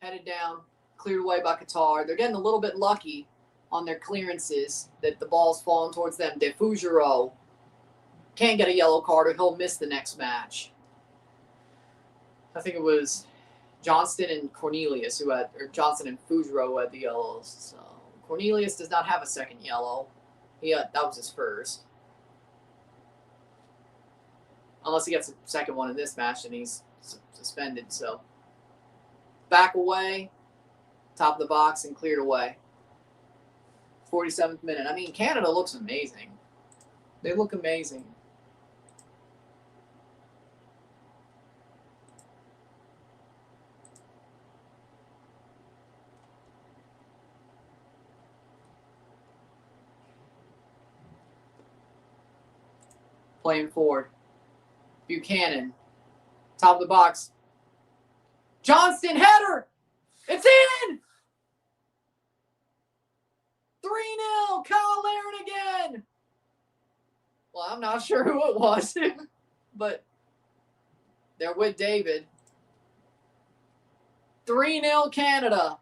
Headed down. Cleared away by Qatar. They're getting a little bit lucky on their clearances that the ball's falling towards them. De Fugero can't get a yellow card or he'll miss the next match. I think it was Johnston and Cornelius or Johnston and Fugero who had the yellows. So Cornelius does not have a second yellow. That was his first. Unless he gets a second one in this match and he's suspended. So back away, top of the box, and cleared away. 47th minute. I mean, Canada looks amazing. They look amazing. Playing forward. Buchanan. Top of the box. Johnston header! It's in! 3-0! Kyle Larin again! Well, I'm not sure who it was, but they're with David. 3-0 Canada.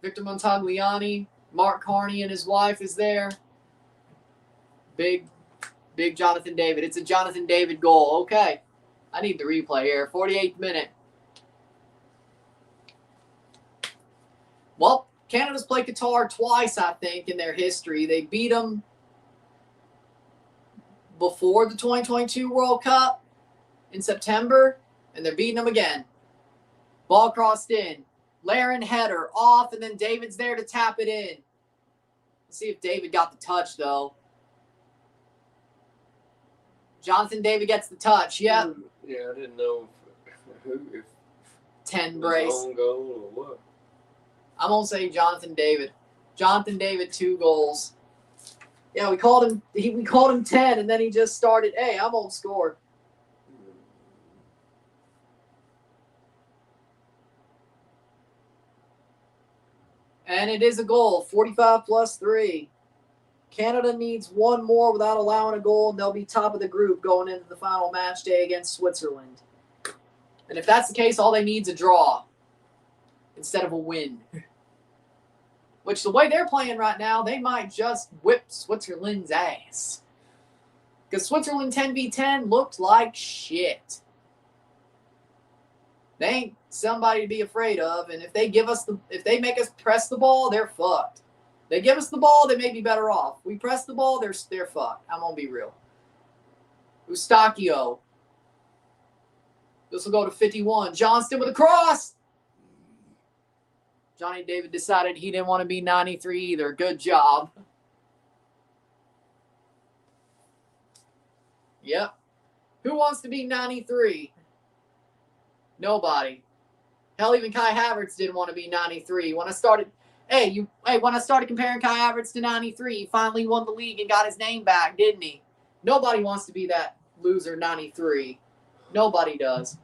Victor Montagliani, Mark Carney and his wife is there. Big Jonathan David. It's a Jonathan David goal. Okay. I need the replay here. 48th minute. Well, Canada's played Qatar twice, I think, in their history. They beat them before the 2022 World Cup in September, and they're beating them again. Ball crossed in. Larin header off, and then David's there to tap it in. Let's see if David got the touch, though. Jonathan David gets the touch. Yep. Yeah, I didn't know if 10 brace. Own goal or what. I'm going to say Jonathan David. Jonathan David, 2 goals. Yeah, we called him 10, and then he just started, hey, I'm going to score. And it is a goal, 45 plus 3. Canada needs one more without allowing a goal, and they'll be top of the group going into the final match day against Switzerland. And if that's the case, all they need is a draw instead of a win. Which, the way they're playing right now, they might just whip Switzerland's ass. Because Switzerland 10v10 looked like shit. They ain't somebody to be afraid of, and if they make us press the ball, they're fucked. They give us the ball, they may be better off. We press the ball, they're fucked. I'm gonna be real. Eustachio. This will go to 51. Johnston with a cross. Johnny David decided he didn't want to be 93 either. Good job. Yep. Who wants to be 93? Nobody. Hell, even Kai Havertz didn't want to be 93. When I started comparing Kai Havertz to 93, he finally won the league and got his name back, didn't he? Nobody wants to be that loser 93. Nobody does.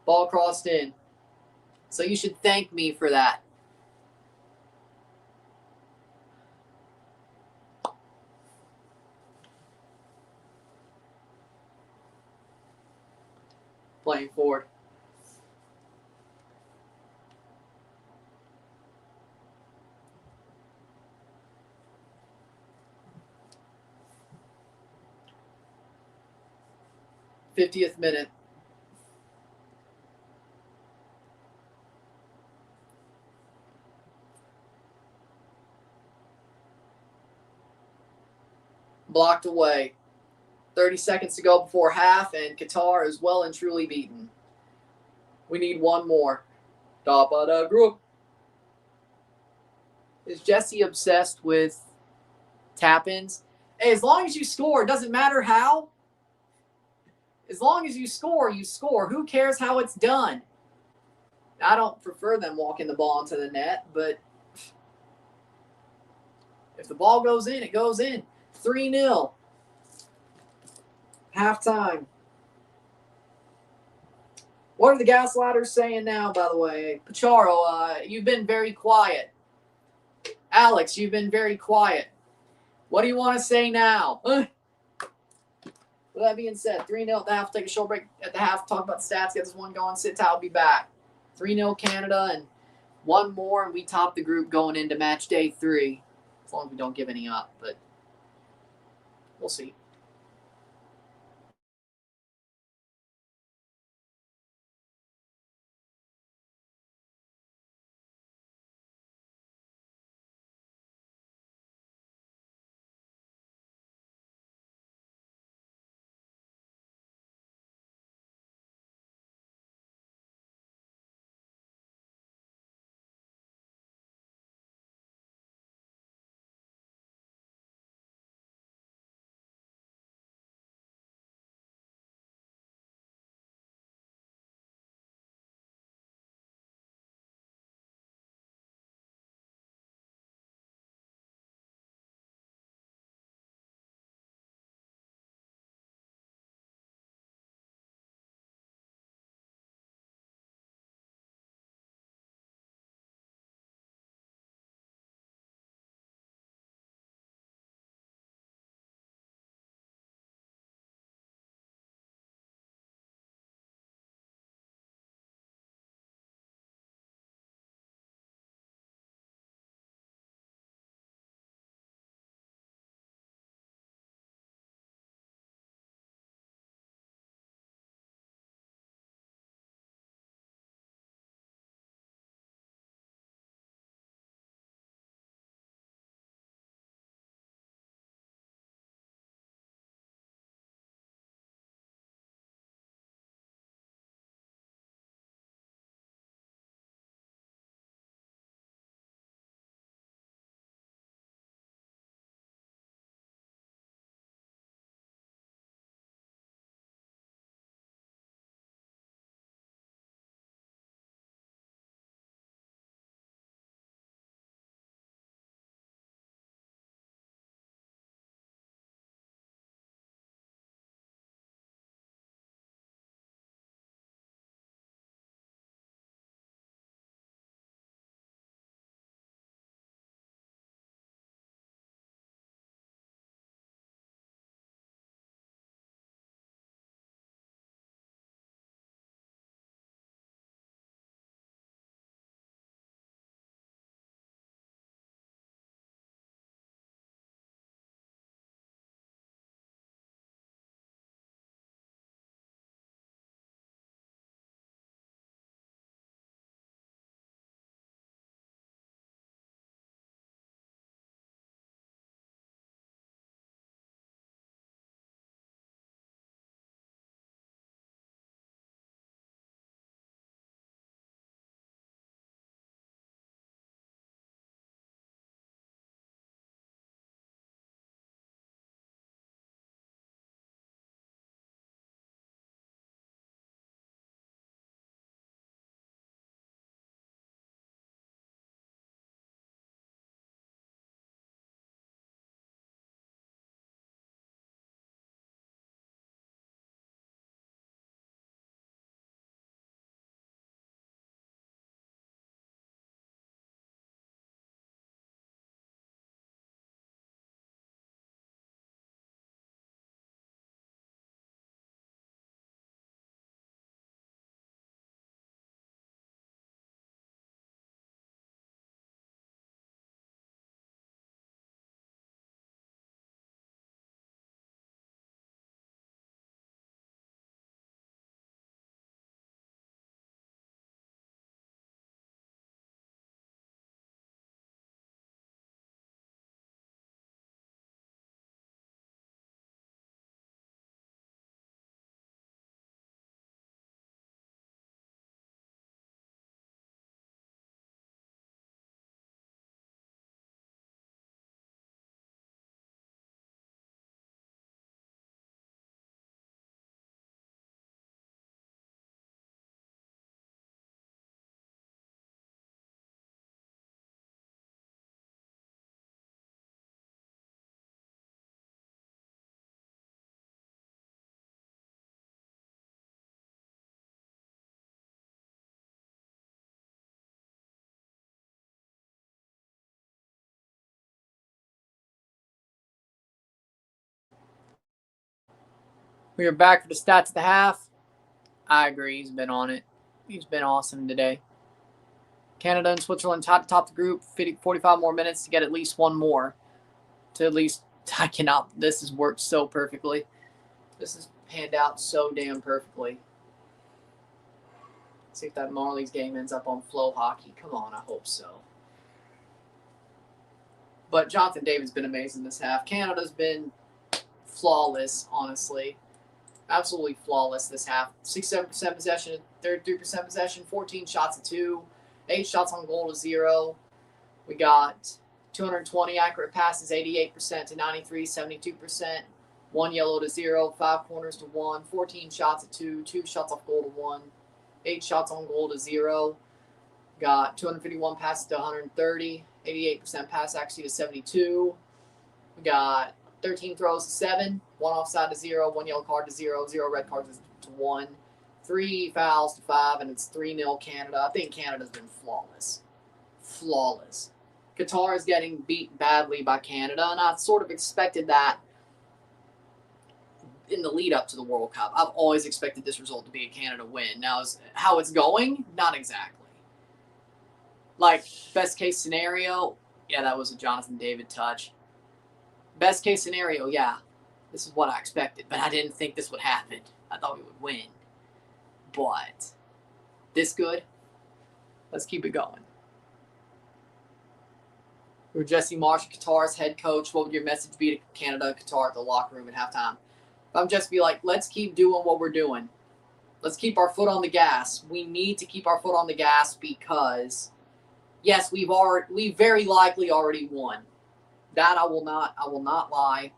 Ball crossed in. So you should thank me for that. Playing forward. '50th minute. Blocked away. 30 seconds to go before half, and Qatar is well and truly beaten. We need one more. Top of the group. Is Jesse obsessed with tap-ins? Hey, as long as you score, it doesn't matter how. As long as you score, you score. Who cares how it's done? I don't prefer them walking the ball into the net, but if the ball goes in, it goes in. 3-0. Halftime. What are the Gaslighters saying now, by the way? Pacharo, you've been very quiet. Alex, you've been very quiet. What do you want to say now? With that being said, 3-0 at the half. Take a short break at the half. Talk about the stats. Get this one going. Sit tight. I'll be back. 3-0 Canada and one more, and we top the group going into match day 3. As long as we don't give any up, but we'll see. We are back for the stats of the half. I agree. He's been on it. He's been awesome today. Canada and Switzerland top the group. 45 more minutes to get at least one more. To at least, I cannot. This has worked so perfectly. This has panned out so damn perfectly. See if that Marlies game ends up on Flow Hockey. Come on, I hope so. But Jonathan David's been amazing this half. Canada's been flawless, honestly. Absolutely flawless this half. 67% possession, 33% possession, 14 shots to 2, 8 shots on goal to 0. We got 220 accurate passes, 88% to 93, 72%. 1 yellow to 0, 5 corners to 1, 14 shots to 2, 2 shots off goal to 1, 8 shots on goal to 0. Got 251 passes to 130, 88% pass accuracy to 72. We got 13 throws to 7, 1 offside to 0, 1 yellow card to 0, 0 red cards to 1, 3 fouls to 5, and it's 3-0 Canada. I think Canada's been flawless. Flawless. Qatar is getting beat badly by Canada, and I sort of expected that in the lead up to the World Cup. I've always expected this result to be a Canada win. Now, how it's going? Not exactly. Like, best case scenario, yeah, that was a Jonathan David touch. Best case scenario, yeah, this is what I expected, but I didn't think this would happen. I thought we would win. But this good? Let's keep it going. We're Jesse Marsh, Qatar's head coach. What would your message be to Canada, Qatar at the locker room at halftime? I'm just be like, let's keep doing what we're doing. Let's keep our foot on the gas. We need to keep our foot on the gas because, yes, we very likely already won. That I will not lie.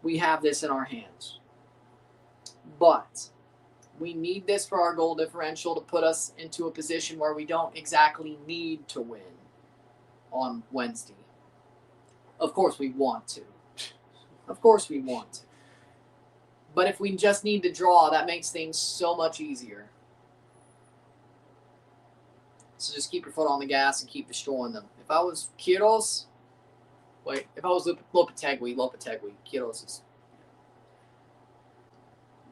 We have this in our hands. But we need this for our goal differential to put us into a position where we don't exactly need to win on Wednesday. Of course we want to. Of course we want to. But if we just need to draw, that makes things so much easier. So just keep your foot on the gas and keep destroying them. If I was Quiros, if I was Lopetegui, Quiros is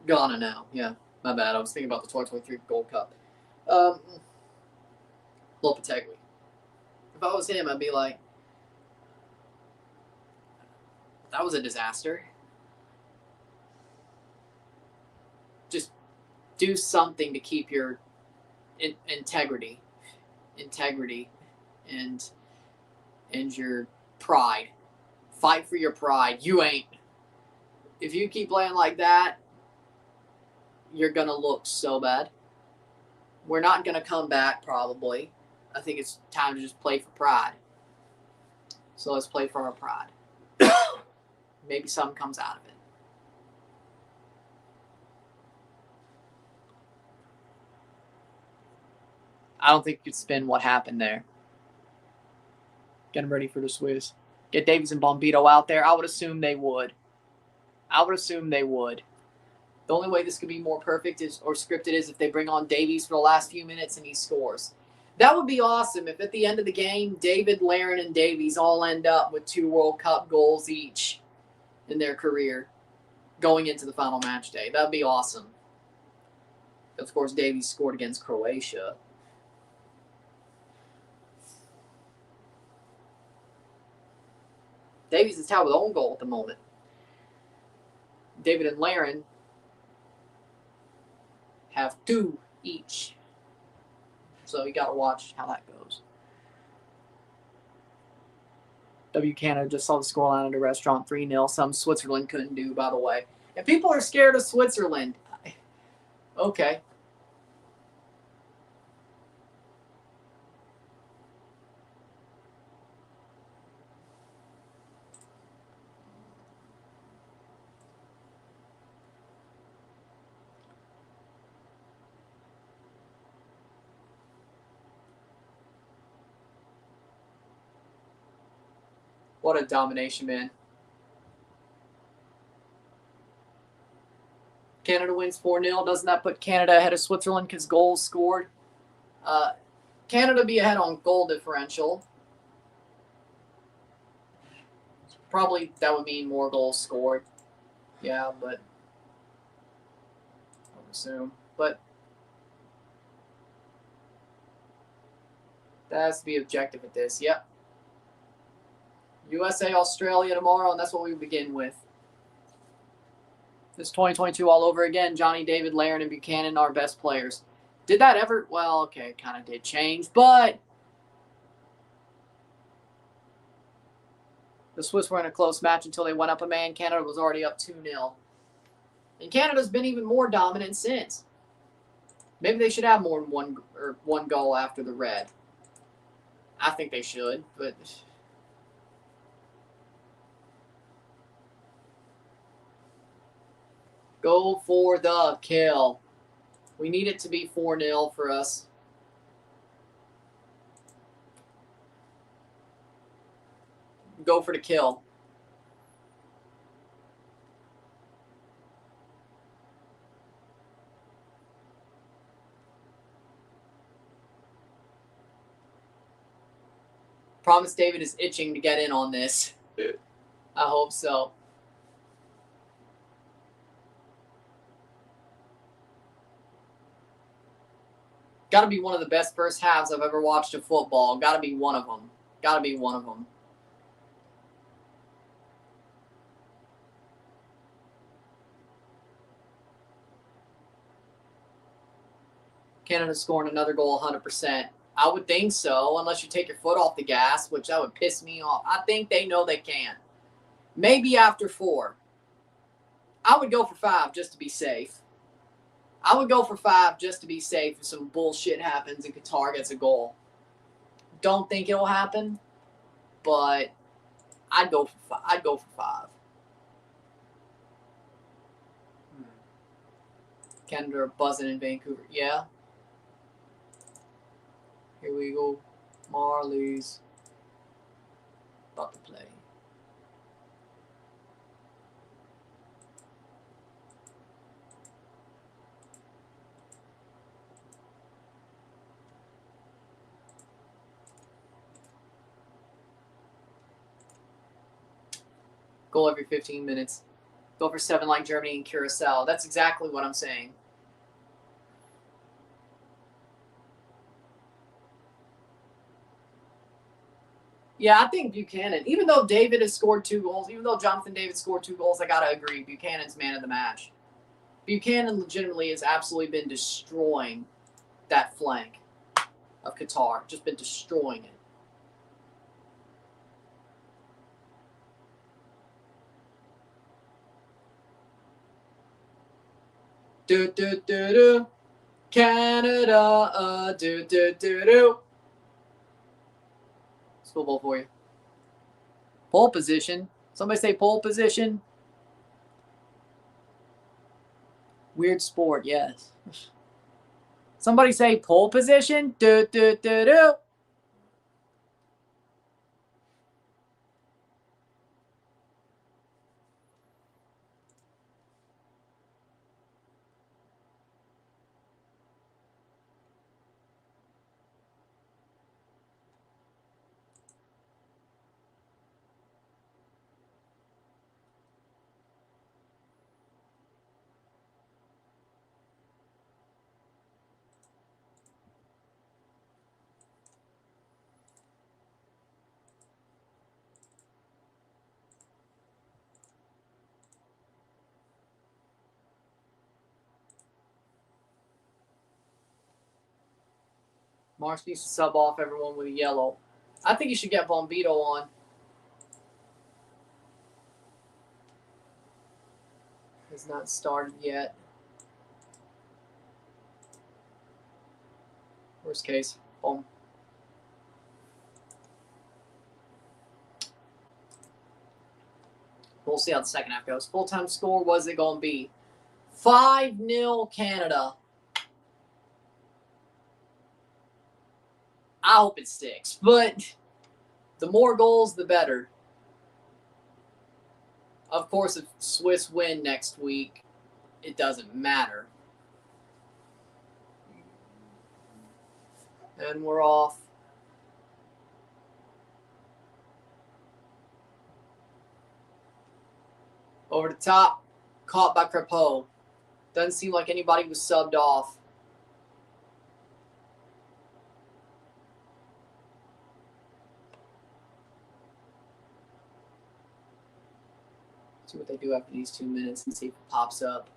Ghana now. Yeah, my bad. I was thinking about the 2023 Gold Cup. Lopetegui. If I was him, I'd be like, that was a disaster. Just do something to keep your integrity and your pride. Fight for your pride. You ain't. If you keep playing like that, you're going to look so bad. We're not going to come back probably. I think it's time to just play for pride. So let's play for our pride. Maybe something comes out of it. I don't think you could spin what happened there. Get them ready for the Swiss. Get Davies and Bombito out there. I would assume they would. The only way this could be more perfect or scripted is if they bring on Davies for the last few minutes and he scores. That would be awesome if at the end of the game, David, Larin, and Davies all end up with 2 World Cup goals each in their career going into the final match day. That would be awesome. Of course, Davies scored against Croatia. Davies is tied with own goal at the moment. David and Larin have 2 each. So you got to watch how that goes. W Canada just saw the scoreline at a restaurant, 3-0. Some Switzerland couldn't do, by the way. And people are scared of Switzerland. Okay. What a domination, man. Canada wins 4-0. Doesn't that put Canada ahead of Switzerland because goals scored? Canada be ahead on goal differential. Probably that would mean more goals scored. Yeah, but assume. But that has to be objective at this. Yep. USA, Australia tomorrow, and that's what we begin with. It's 2022 all over again. Johnny, David, Laren, and Buchanan are best players. Did that ever? Well, okay, kind of did change, but the Swiss were in a close match until they went up a man. Canada was already up 2-0. And Canada's been even more dominant since. Maybe they should have more than one goal after the red. I think they should, but go for the kill. We need it to be 4-0 for us. Go for the kill. Promise David is itching to get in on this. I hope so. Got to be one of the best first halves I've ever watched of football. Got to be one of them. Got to be one of them. Canada scoring another goal 100%. I would think so, unless you take your foot off the gas, which that would piss me off. I think they know they can. Maybe after 4. I would go for 5 just to be safe. I would go for 5 just to be safe if some bullshit happens and Qatar gets a goal. Don't think it'll happen, but I'd go for 5. I'd go for 5. Canada are buzzing in Vancouver. Yeah. Here we go. Marlies. About to play. Goal every 15 minutes. Go for 7 like Germany and Curacao. That's exactly what I'm saying. Yeah, I think Buchanan, even though David has scored 2 goals, even though Jonathan David scored 2 goals, I got to agree. Buchanan's man of the match. Buchanan legitimately has absolutely been destroying that flank of Qatar. Just been destroying it. Do, do, do, do. Canada, do, do, do, do. School ball for you. Pole position. Somebody say pole position. Weird sport, yes. Somebody say pole position. Do, do, do, do. Marsh needs to sub off everyone with a yellow. I think you should get Bombito on. Has not started yet. Worst case, boom. We'll see how the second half goes. Full-time score, what is it going to be? 5-0 Canada. I hope it's 6, but the more goals, the better. Of course, if Swiss win next week, it doesn't matter. And we're off. Over the top, caught by Crepeau. Doesn't seem like anybody was subbed off. See what they do after these 2 minutes and see if it pops up.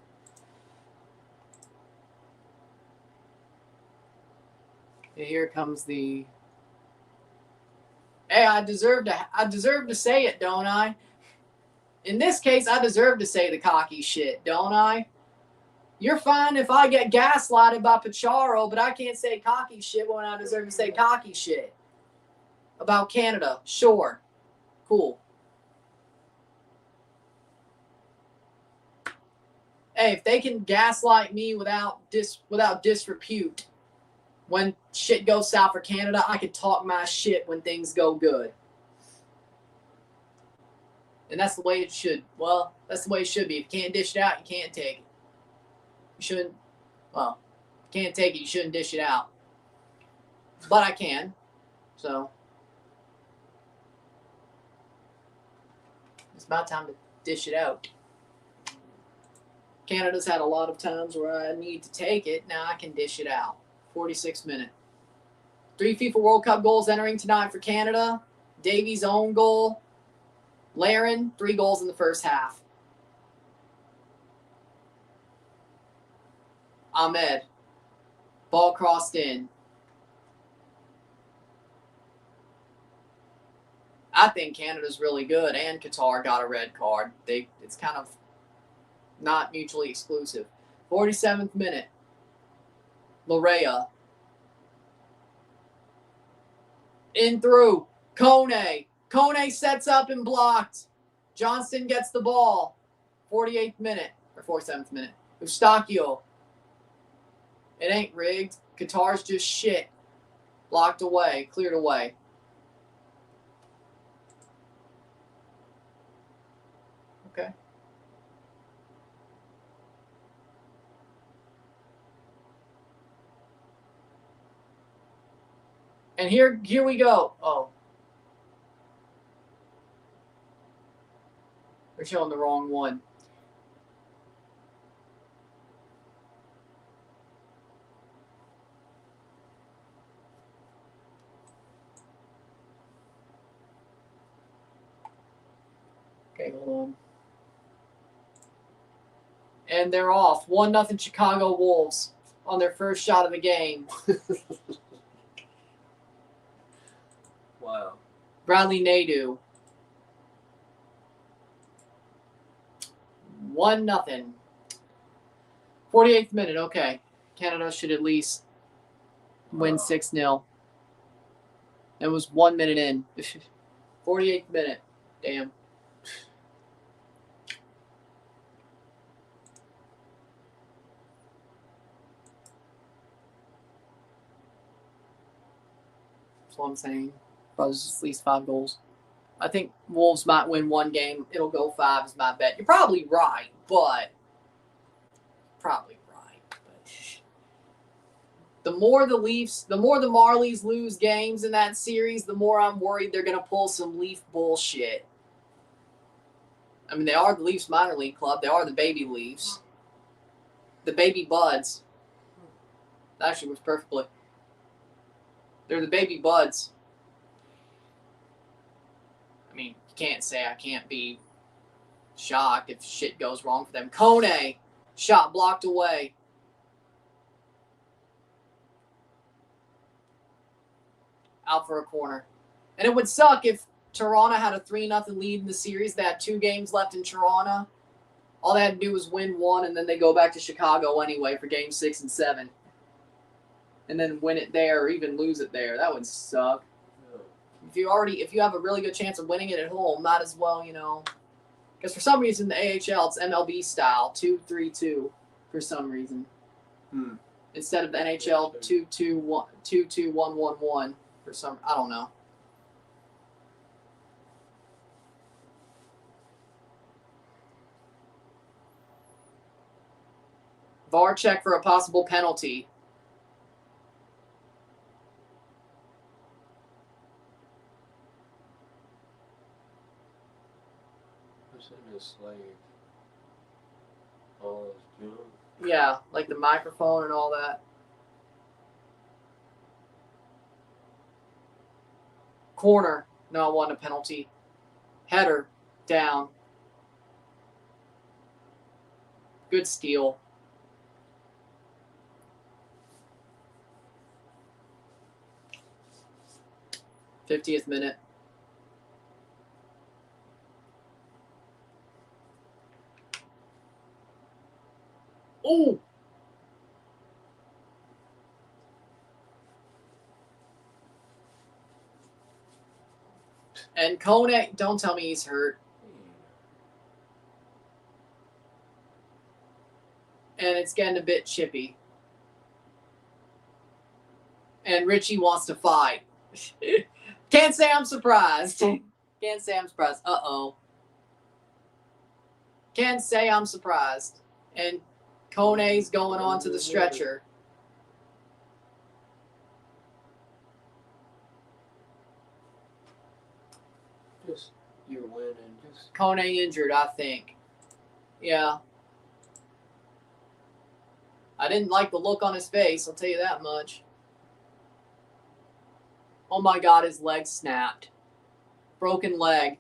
And here comes the. Hey, I deserve to say it, don't I? In this case, I deserve to say the cocky shit, don't I? You're fine if I get gaslighted by Pacharo, but I can't say cocky shit when I deserve to say cocky shit. About Canada, sure. Cool. Hey, if they can gaslight me without disrepute, when shit goes south for Canada, I can talk my shit when things go good. And that's the way it should. Well, that's the way it should be. If you can't dish it out, you can't take it. You shouldn't. Well, if you can't take it, you shouldn't dish it out. But I can. So it's about time to dish it out. Canada's had a lot of times where I need to take it. Now I can dish it out. 46 minute. 3 FIFA World Cup goals entering tonight for Canada. Davies' own goal. Larin, 3 goals in the first half. Ahmed. Ball crossed in. I think Canada's really good, and Qatar got a red card. It's kind of not mutually exclusive. 47th minute. Larea. In through. Kone. Kone sets up and blocked. Johnston gets the ball. 48th minute. Or 47th minute. Eustachio. It ain't rigged. Qatar's just shit. Blocked away. Cleared away. Okay. And here we go. Oh. They're showing the wrong one. Okay, hold on. And they're off. 1-0 Chicago Wolves on their first shot of the game. Wow. Bradley Nadeau. 1-0. 48th minute, okay. Canada should at least win 6-0. It was 1 minute in. 48th minute. Damn. That's what I'm saying. Probably at least 5 goals. I think Wolves might win 1 game. It'll go 5 is my bet. You're probably right, but the more the Marlies lose games in that series, the more I'm worried they're going to pull some Leaf bullshit. I mean, they are the Leafs minor league club. They are the baby Leafs. The baby buds. That actually works perfectly. They're the baby buds. I mean, you can't say I can't be shocked if shit goes wrong for them. Kone, shot blocked away. Out for a corner. And it would suck if Toronto had a 3-0 lead in the series. They had 2 games left in Toronto. All they had to do was win 1, and then they go back to Chicago anyway for games 6 and 7. And then win it there or even lose it there. That would suck. If you have a really good chance of winning it at home, might as well, because for some reason the AHL it's MLB style 2-3-2 for some reason instead of the NHL 2-2-1-2-2-1-1-1 for some I don't know. VAR check for a possible penalty. Who's in this slave? all his junk. Yeah, like the microphone and all that. Corner, no, it wasn't a penalty. Header, down. Good steal. '50th minute. Oh! And Kone, don't tell me he's hurt. And it's getting a bit chippy. And Richie wants to fight. Can't say I'm surprised. Can't say I'm surprised. Uh-oh. Can't say I'm surprised. And Kone's going on to the stretcher. Just you're winning. Just Kone injured, I think. Yeah. I didn't like the look on his face, I'll tell you that much. Oh my God, his leg snapped. Broken leg.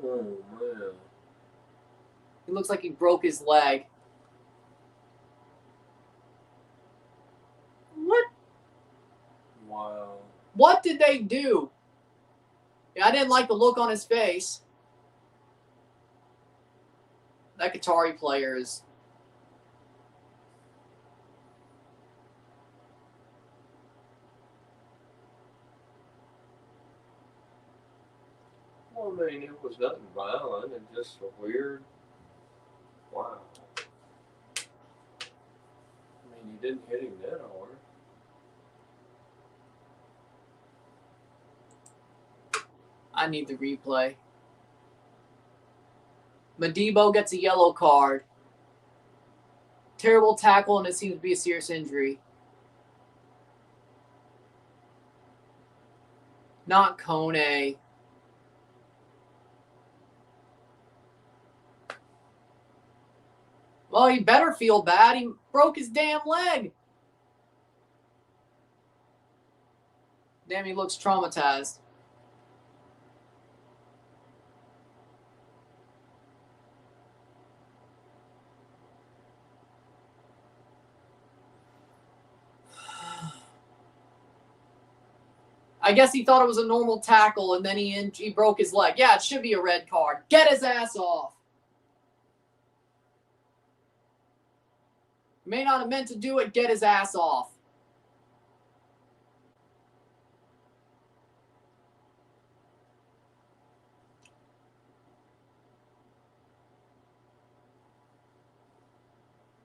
oh man. It looks like he broke his leg. What? Wow. What did they do? Yeah, I didn't like the look on his face. That Qatari player is... Well, I mean, it was nothing violent and just a weird. Wow. I mean, you didn't hit him that hard. I need the replay. Madibo gets a yellow card. Terrible tackle, and it seems to be a serious injury. Not Kone. Well, he better feel bad. He broke his damn leg. Damn, he looks traumatized. I guess he thought it was a normal tackle, and then he broke his leg. Yeah, it should be a red card. Get his ass off. May not have meant to do it. Get his ass off.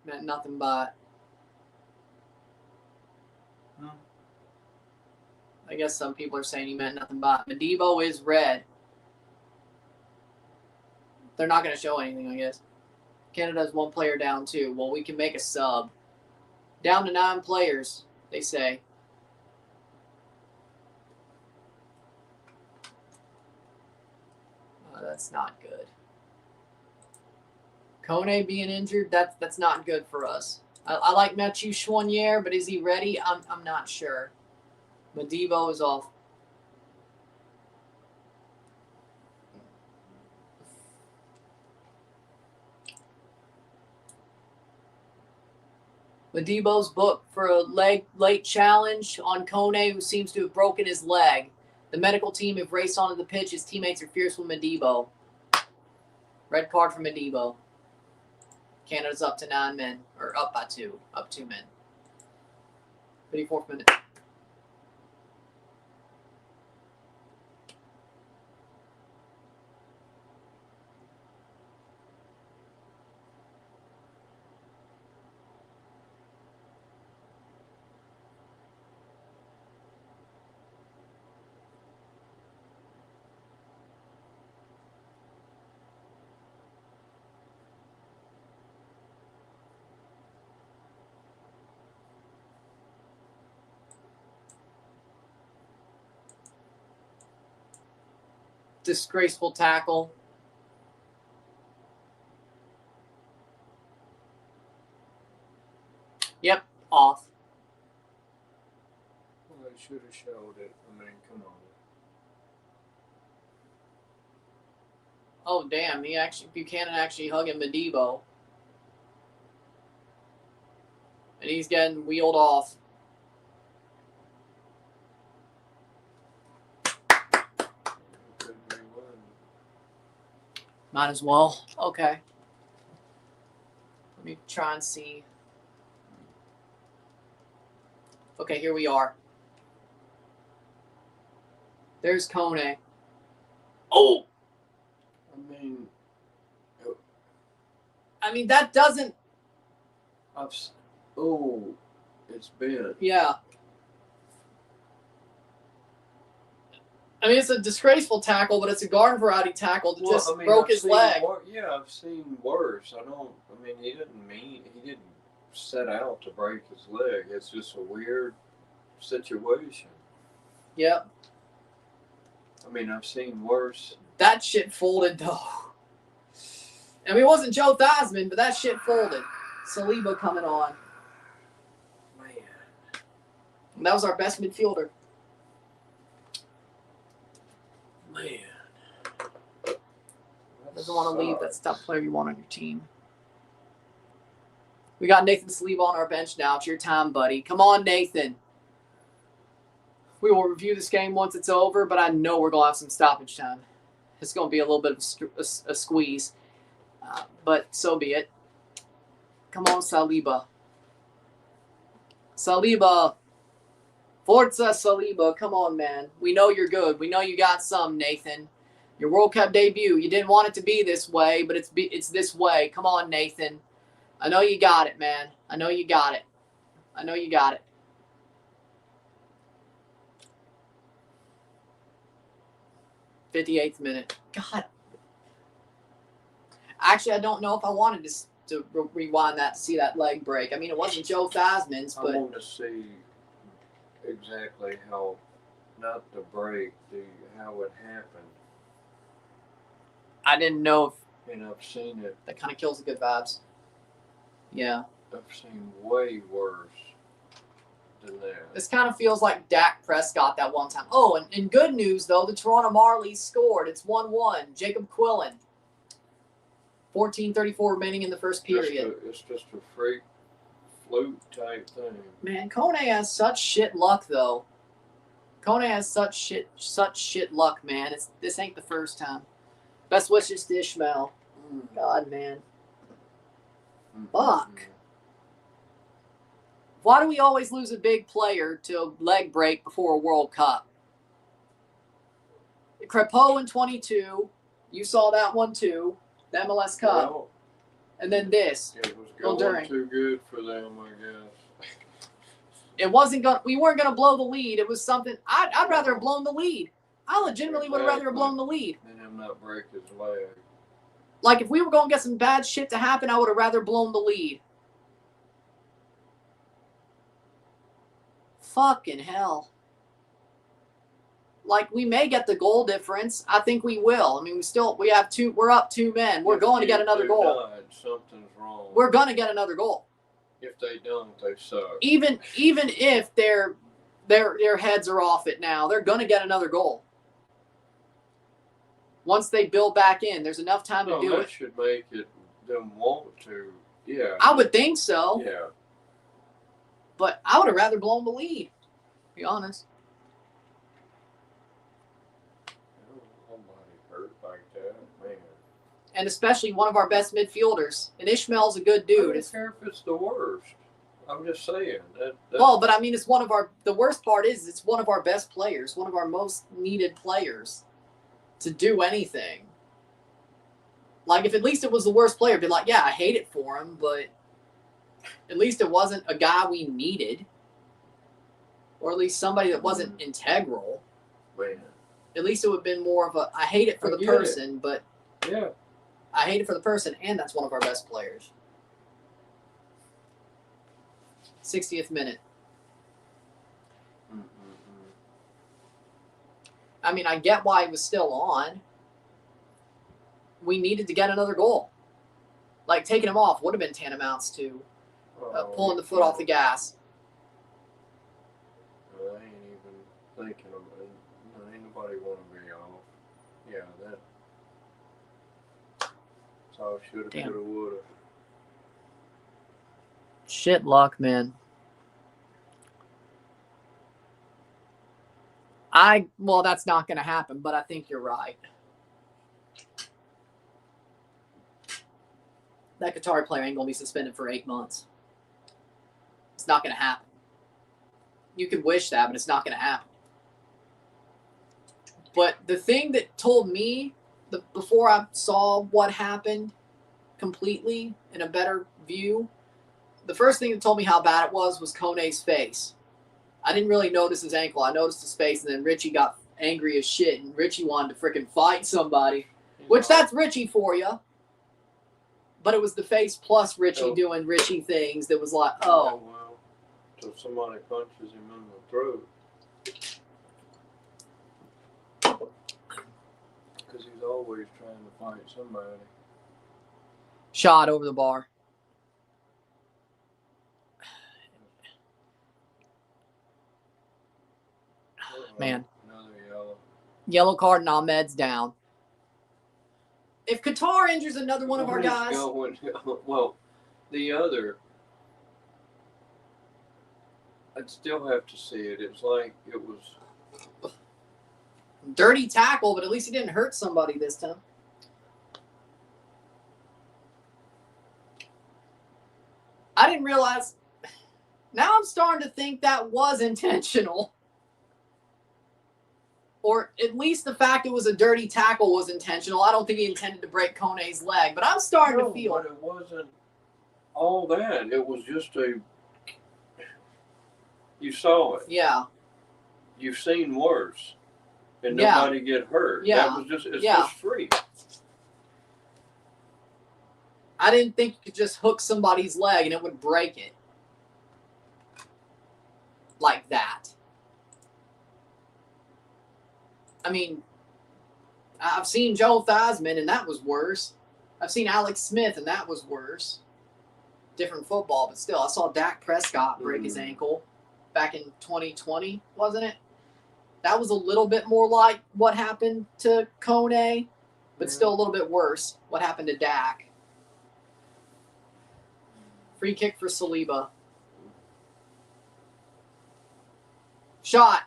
Meant nothing but. I guess some people are saying he meant nothing but. Madibo is red. They're not going to show anything, I guess. Canada's one player down, too. Well, we can make a sub. Down to 9 players, they say. Oh, that's not good. Kone being injured, that's not good for us. I like Mathieu Chouanier, but is he ready? I'm not sure. Madibo is off. Madibo's booked for a late challenge on Kone, who seems to have broken his leg. The medical team have raced onto the pitch. His teammates are fierce with Madibo. Red card for Madibo. Canada's up to 9 men, or up by 2, up 2 men. 54th minute. Disgraceful tackle. Yep, off. Well, they should have showed it. I mean, come on. Oh damn! Buchanan actually hugging Medebo, and he's getting wheeled off. Could be one. Might as well. Okay. Let me try and see. Okay, here we are. There's Kone. Oh! I mean, that doesn't... It's bent. Yeah. I mean, it's a disgraceful tackle, but it's a garden variety tackle that just broke his leg. I've seen worse. He didn't set out to break his leg. It's just a weird situation. Yep. I mean, I've seen worse. That shit folded, though. I mean, it wasn't Joe Theismann, but that shit folded. Saliba coming on. Man. And that was our best midfielder. Man. Doesn't want to leave. That's the top player you want on your team. We got Nathan Saliba on our bench now. It's your time, buddy. Come on, Nathan. We will review this game once it's over, but I know we're going to have some stoppage time. It's going to be a little bit of a squeeze. But so be it. Come on, Saliba. Saliba. Forza Saliba. Come on, man. We know you're good. We know you got some, Nathan. Your World Cup debut. You didn't want it to be this way, but it's this way. Come on, Nathan. I know you got it, man. I know you got it. I know you got it. '58th minute. God. Actually, I don't know if I wanted to rewind that to see that leg break. I mean, it wasn't Joe Theismann's, but I want to see exactly how, not the break, how it happened. I didn't know if And I've seen it. that kind of kills the good vibes. Yeah. I've seen way worse than that. This kind of feels like Dak Prescott that one time. Oh, and in good news, though, the Toronto Marlies scored. It's 1-1. Jacob Quillen. 14:34 remaining in the first period. It's just a freak fluke type thing. Man, Kone has such shit luck, though. Kone has such shit luck, man. This ain't the first time. Best wishes to Ishmael. God, man. Fuck. Why do we always lose a big player to a leg break before a World Cup? Crepeau in 22. You saw that one, too. The MLS Cup. Well, and then this. it was Well, going during. too good for them, I guess. It wasn't going. We weren't going to blow the lead. It was something. I'd rather have blown the lead. I legitimately would have rather have blown the lead. And him not break his leg. Like, if we were going to get some bad shit to happen, I would have rather blown the lead. Fucking hell. Like, we may get the goal difference. I think we will. I mean, we're up 2 men. We're going to get another goal. Not, something's wrong. We're going to get another goal. If they don't, they suck. Even if their heads are off it now, they're going to get another goal. Once they build back in, there's enough time to do that it. Should make it them want to. Yeah. I would think so. Yeah. But I would have rather blown the lead, to be honest. Nobody hurt like that, man. And especially one of our best midfielders. And Ishmael's a good I dude. don't care if it's the worst. I'm just saying. Well, but I mean, it's one of our. The worst part is it's one of our best players, one of our most needed players to do anything. Like, if at least it was the worst player, I'd be like, yeah, I hate it for him, but at least it wasn't a guy we needed. Or at least somebody that wasn't integral. Man. At least it would have been more of a, I hate it for the person, but Yeah. I hate it for the person, and that's one of our best players. 60th minute. I mean, I get why he was still on. We needed to get another goal. Like, taking him off would have been tantamount to pulling the foot off the gas. I ain't even thinking of it. Ain't nobody want to be off. Yeah, that's all shoulda, Damn. coulda, woulda. Shit luck, man. Well, that's not going to happen, but I think you're right. That Qatar player ain't going to be suspended for 8 months. It's not going to happen. You could wish that, but it's not going to happen. But the thing that told me before I saw what happened completely in a better view, the first thing that told me how bad it was Kone's face. I didn't really notice his ankle. I noticed his face, and then Richie got angry as shit, and Richie wanted to freaking fight somebody, which that's Richie for you. But it was the face plus Richie doing Richie things that was like, oh. Yeah, well, so somebody punches him in the throat. Because he's always trying to fight somebody. Shot over the bar. Man. Another yellow. Yellow card and Ahmed's down. If Qatar injures another one of our guys. Well, the other, I'd still have to see it. It's like it was. Dirty tackle, but at least he didn't hurt somebody this time. I didn't realize. Now I'm starting to think that was intentional. Or at least the fact it was a dirty tackle was intentional. I don't think he intended to break Kone's leg, but I'm starting to feel. But it wasn't all that. It was just a. You saw it. Yeah. You've seen worse, and nobody get hurt. Yeah. That was just just free. I didn't think you could just hook somebody's leg and it would break it like that. I mean, I've seen Joe Theismann, and that was worse. I've seen Alex Smith, and that was worse. Different football, but still. I saw Dak Prescott break his ankle back in 2020, wasn't it? That was a little bit more like what happened to Kone, but still a little bit worse what happened to Dak. Free kick for Saliba. Shot.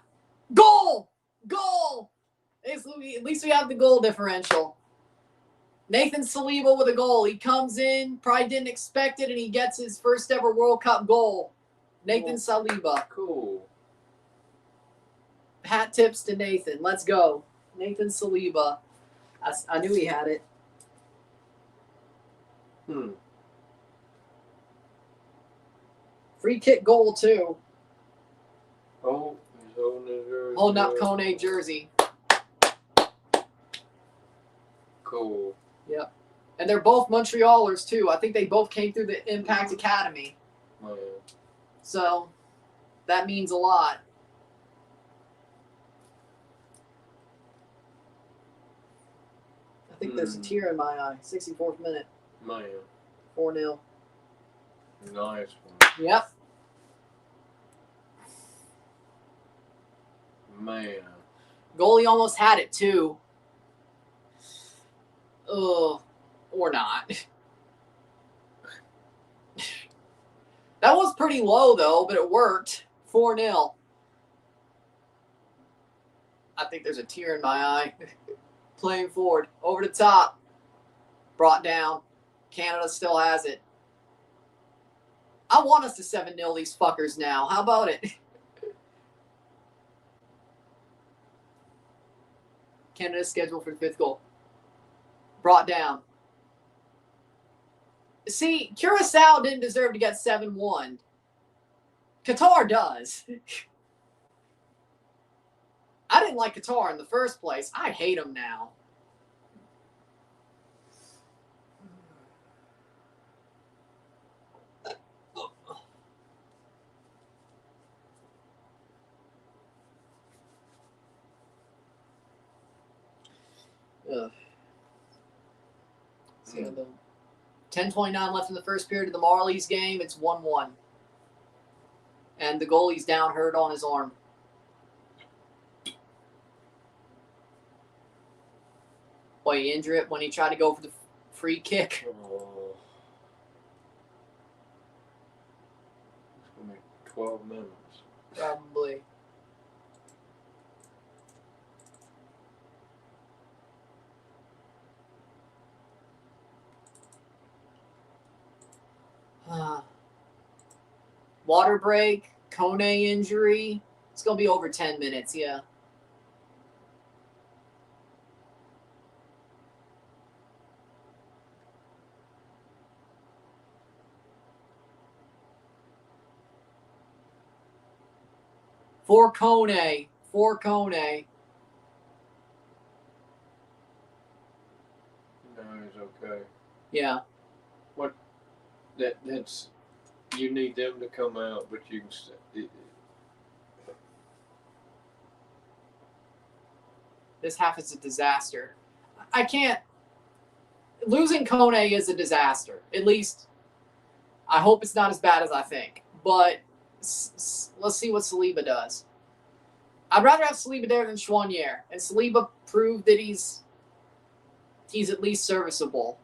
Goal! Goal! At least we have the goal differential. Nathan Saliba with a goal. He comes in, probably didn't expect it, and he gets his first ever World Cup goal. Nathan Saliba. Cool. Hat tips to Nathan. Let's go. Nathan Saliba. I knew he had it. Free kick goal, too. Oh, he's holding his jersey. Holding up Kone jersey. Cool. Yep. And they're both Montrealers, too. I think they both came through the Impact Academy. Man. So, that means a lot. I think there's a tear in my eye. 64th minute. Man. 4-0. Nice one. Yep. Man. Goalie almost had it, too. Ugh. Or not. That was pretty low, though, but it worked. 4-0. I think there's a tear in my eye. Playing forward. Over the top. Brought down. Canada still has it. I want us to 7-0 these fuckers now. How about it? Canada's scheduled for the 5th goal. Brought down. See, Curacao didn't deserve to get 7-1. Qatar does. I didn't like Qatar in the first place. I hate them now. Ugh. See, 10:29 left in the first period of the Marlies game. It's 1-1. And the goalie's down, hurt on his arm. Boy, he injured it when he tried to go for the free kick. Oh. It's going to be 12 minutes. Probably. Water break, Kone injury. It's going to be over 10 minutes, yeah. For Kone. No, he's okay. Yeah. That's you need them to come out, but you can. This half is a disaster. I can't. Losing Kone is a disaster. At least, I hope it's not as bad as I think. But let's see what Saliba does. I'd rather have Saliba there than Schwanier. And Saliba proved that he's at least serviceable.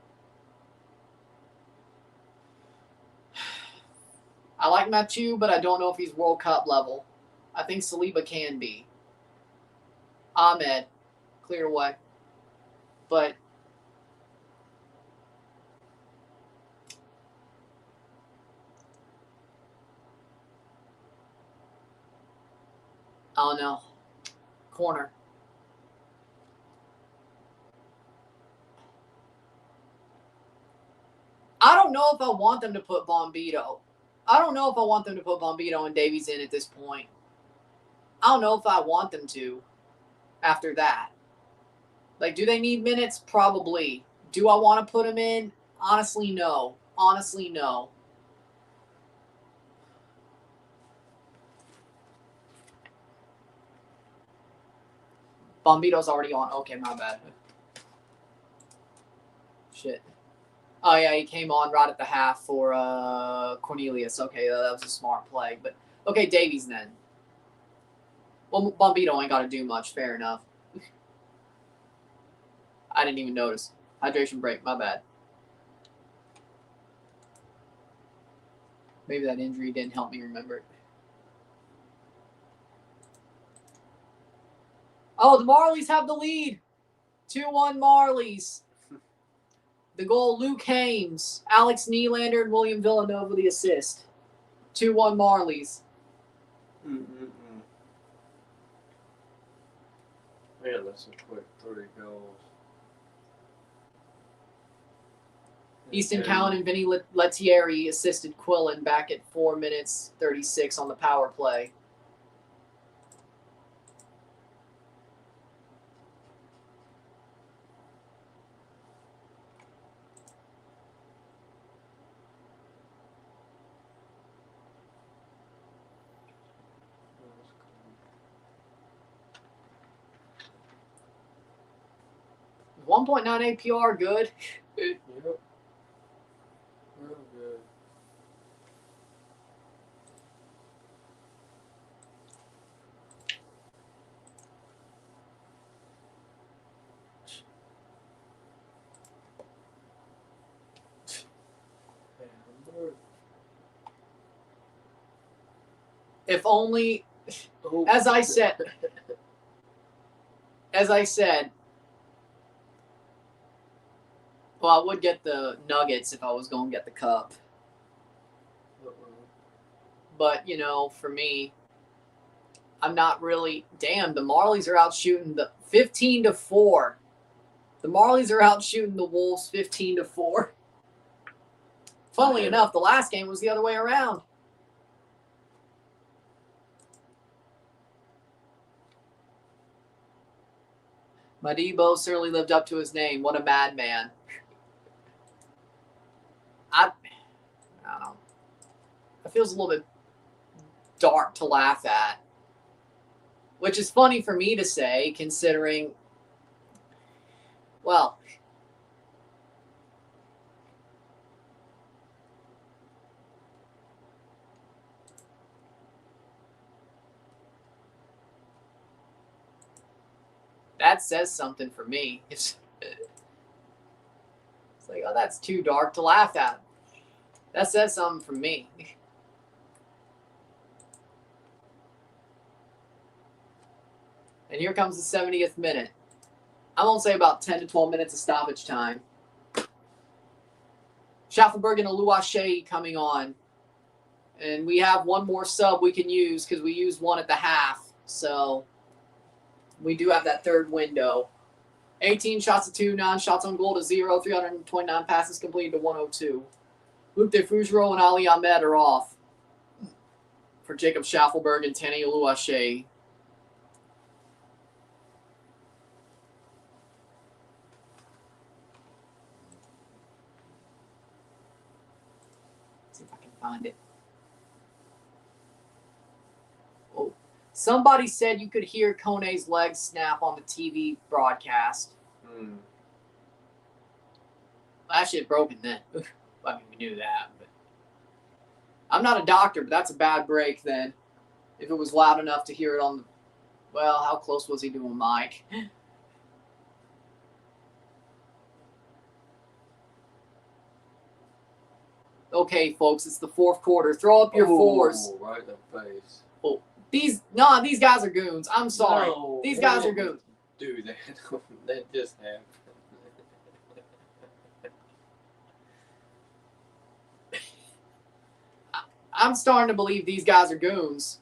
I like Mathieu, but I don't know if he's World Cup level. I think Saliba can be. Ahmed, clear away. But I don't know. Corner. I don't know if I want them to put Bombito. I don't know if I want them to put Bombito and Davies in at this point. I don't know if I want them to after that. Like, do they need minutes? Probably. Do I want to put them in? Honestly, no. Honestly, no. Bombito's already on. Okay, my bad. Shit. Oh, yeah, he came on right at the half for Cornelius. Okay, that was a smart play. But, okay, Davies then. Well, Bombito ain't got to do much. Fair enough. I didn't even notice. Hydration break. My bad. Maybe that injury didn't help me remember it. Oh, the Marlies have the lead. 2-1 Marlies. The goal, Luke Hames, Alex Nylander, and William Villanova the assist. 2-1 Marlies. Man, that's a quick 3 goals. Easton Cowan and Vinny Lettieri assisted Quillen back at 4 minutes 36 on the power play. .9 APR, good. Yep. Real good. If only, as I said, well, I would get the Nuggets if I was going to get the cup. But, you know, for me, I'm not really. Damn, the Marlies are out shooting the 15-4. The Marlies are out shooting the Wolves 15-4. Funnily enough, the last game was the other way around. Madibo certainly lived up to his name. What a madman. I don't know. It feels a little bit dark to laugh at. Which is funny for me to say, considering, well, That says something for me. It's like, oh, that's too dark to laugh at. That says something for me. And here comes the 70th minute. I'm going to say about 10 to 12 minutes of stoppage time. Schaffelberg and Oluwaseyi coming on. And we have one more sub we can use because we used one at the half. So we do have that third window. 18 shots to 2, 9 shots on goal to 0, 329 passes completed to 102. Luke De Fugero and Ali Ahmed are off for Jacob Schaffelberg and Tani Oluwaseyi. See if I can find it. Oh, somebody said you could hear Kone's leg snap on the TV broadcast. That shit broken then. I mean, we knew that, but I'm not a doctor, but that's a bad break then. If it was loud enough to hear it on the, well, how close was he to a mic? Okay, folks, it's the fourth quarter. Throw up your fours. Right in the face. Oh, these guys are goons. I'm sorry. No, These guys are goons. Do that. That just happened. I'm starting to believe these guys are goons.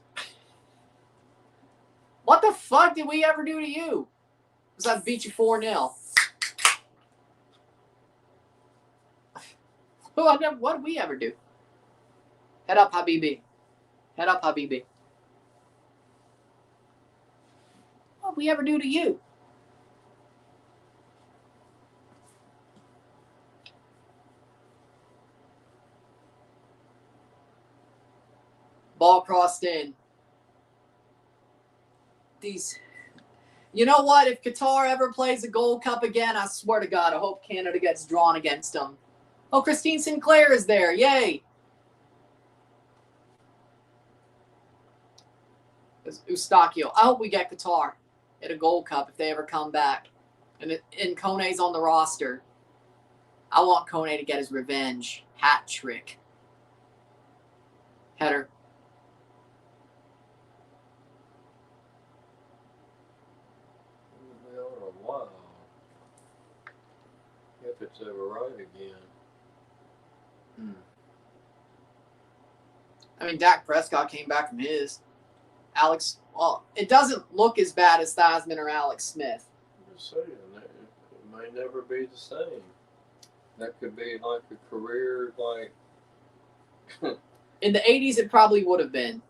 What the fuck did we ever do to you? Besides beat you 4-0. What did we ever do? Head up, Habibi. Head up, Habibi. What did we ever do to you? Ball crossed in. These, you know what? If Qatar ever plays a Gold Cup again, I swear to God, I hope Canada gets drawn against them. Oh, Christine Sinclair is there. Yay. Eustachio. I hope we get Qatar at a Gold Cup if they ever come back. And Kone's on the roster. I want Kone to get his revenge. Hat trick. Header. Wow. If it's ever right again. I mean, Dak Prescott came back from his. Alex, well, it doesn't look as bad as Theismann or Alex Smith. I'm just saying, it may never be the same. That could be like a career, like. In the 80s, it probably would have been.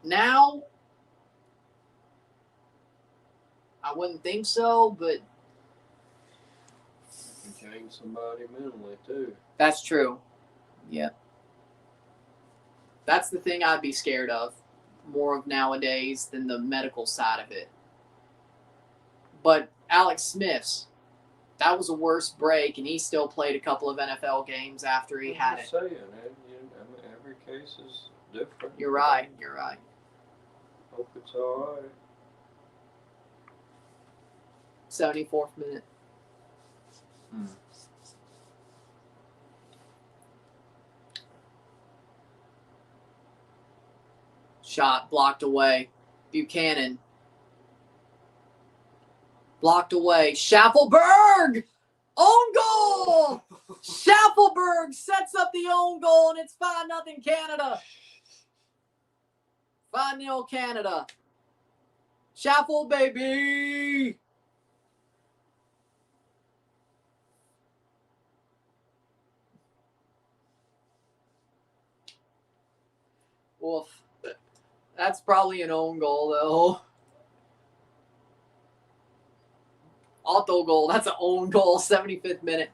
Now, I wouldn't think so, but. You can change somebody mentally, too. That's true. Yeah. That's the thing I'd be scared of more of nowadays than the medical side of it. But Alex Smith's, that was a worse break, and he still played a couple of NFL games after he had it. I'm saying, every case is different. You're right. You're right. Hope it's all right. 74th minute. Shot blocked away. Buchanan. Blocked away. Schaffelberg! Own goal! Schaffelberg sets up the own goal, and it's 5-0 Canada. 5-0 Canada. Schaffel, baby! Wolff. That's probably an own goal, though. Auto goal. That's an own goal. 75th minute.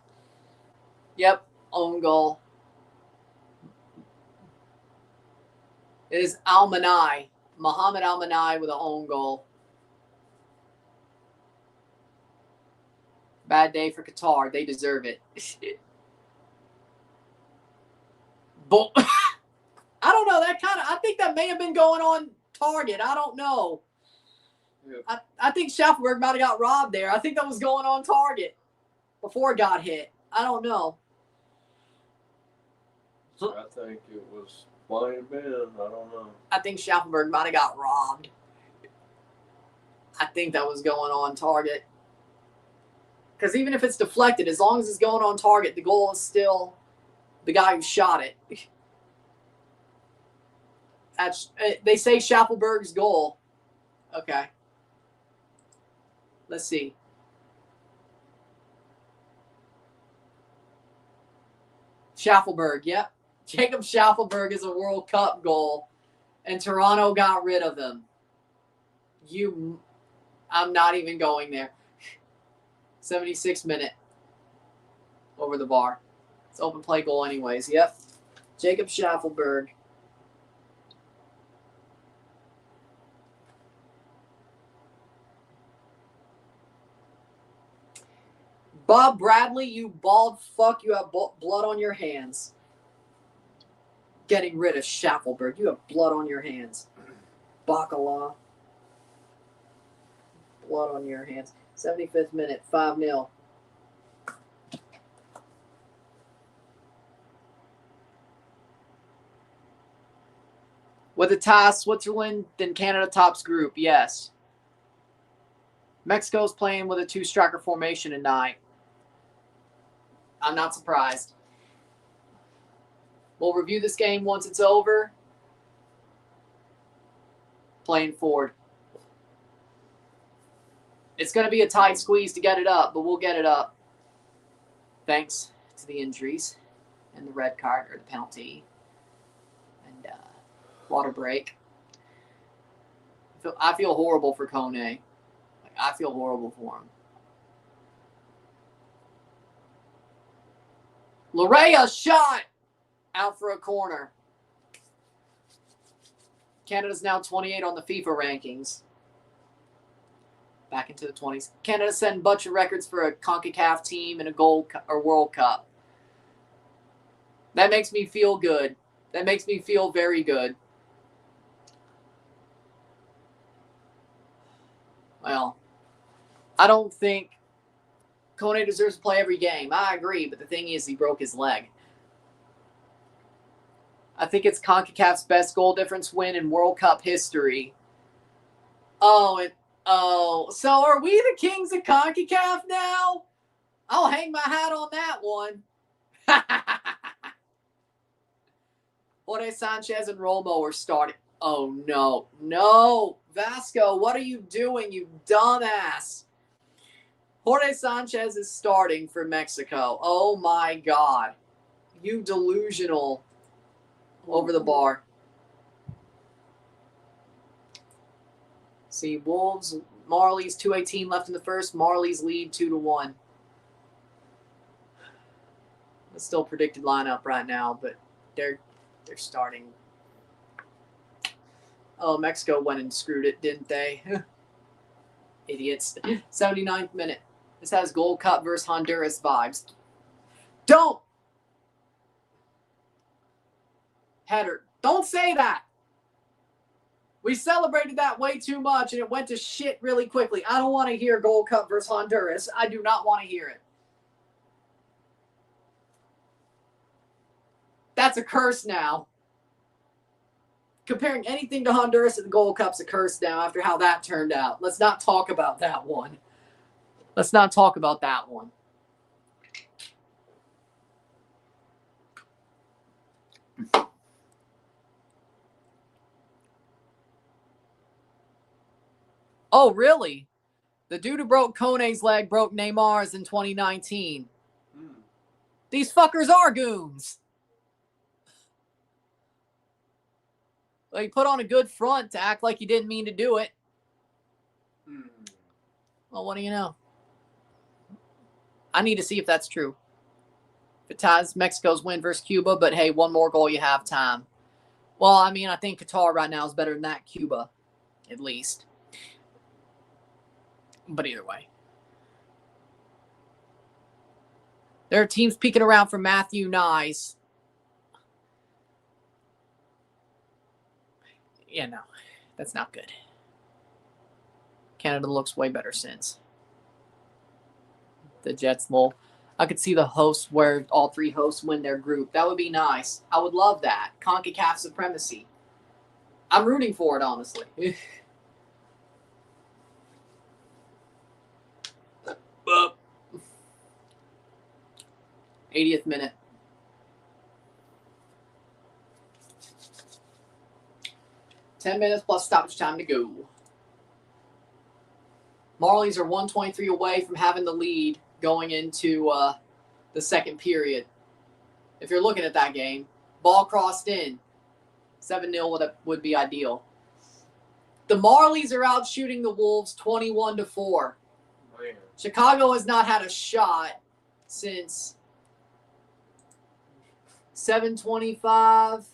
Yep. Own goal. It is Al-Manai. Mohamed Al-Manai with an own goal. Bad day for Qatar. They deserve it. But I don't know. I think that may have been going on target. I don't know. I think Schaffelberg might have got robbed there. I think that was going on target before it got hit. I don't know. I think it might have been. I don't know. I think Schaffelberg might have got robbed. I think that was going on target. Because even if it's deflected, as long as it's going on target, the goal is still the guy who shot it. They say Schaffelberg's goal. Okay. Let's see. Schaffelberg, yep. Jacob Schaffelberg is a World Cup goal, and Toronto got rid of him. I'm not even going there. 76 minute over the bar. It's open play goal anyways. Yep. Jacob Schaffelberg. Bob Bradley, you bald fuck, you have blood on your hands. Getting rid of Schaffelberg. You have blood on your hands. Bacala. Blood on your hands. 75th minute, 5-0. With a tie, Switzerland, then Canada tops group, yes. Mexico's playing with a 2-striker formation tonight. I'm not surprised. We'll review this game once it's over. Playing forward. It's going to be a tight squeeze to get it up, but we'll get it up. Thanks to the injuries and the red card or the penalty and water break. I feel horrible for Kone. I feel horrible for him. Larea shot out for a corner. Canada's now 28 on the FIFA rankings. Back into the 20s. Canada set a bunch of records for a CONCACAF team in a World Cup. That makes me feel good. That makes me feel very good. Well, I don't think Kone deserves to play every game. I agree, but the thing is, he broke his leg. I think it's CONCACAF's best goal difference win in World Cup history. So are we the kings of CONCACAF now? I'll hang my hat on that one. Jorge Sanchez and Romo are starting. Oh, no. No. Vasco, what are you doing, you dumbass? Jorge Sanchez is starting for Mexico. Oh, my God. You delusional. Over the bar. See, Wolves, Marlies, 2:18 left in the first. Marlies lead 2-1. It's still predicted lineup right now, but they're starting. Oh, Mexico went and screwed it, didn't they? Idiots. 79th minute. This has Gold Cup versus Honduras vibes. Don't! Header. Don't say that! We celebrated that way too much, and it went to shit really quickly. I don't want to hear Gold Cup versus Honduras. I do not want to hear it. That's a curse now. Comparing anything to Honduras and the Gold Cup's a curse now after how that turned out. Let's not talk about that one. Let's not talk about that one. Oh, really? The dude who broke Kone's leg broke Neymar's in 2019. These fuckers are goons. Well, he put on a good front to act like he didn't mean to do it. Well, what do you know? I need to see if that's true. If it ties Mexico's win versus Cuba, but hey, one more goal, you have time. Well, I mean, I think Qatar right now is better than that Cuba, at least. But either way. There are teams peeking around for Matthew Nyes. Yeah, no, that's not good. Canada looks way better since. The Jets lull. I could see the hosts where all three hosts win their group. That would be nice. I would love that. CONCACAF supremacy. I'm rooting for it, honestly. But 80th minute. Ten minutes plus stoppage time to go. Marlies are 123 away from having the lead going into the second period. If you're looking at that game, ball crossed in. 7-0 would be ideal. The Marlies are out shooting the Wolves 21-4. Man. Chicago has not had a shot since 7:25,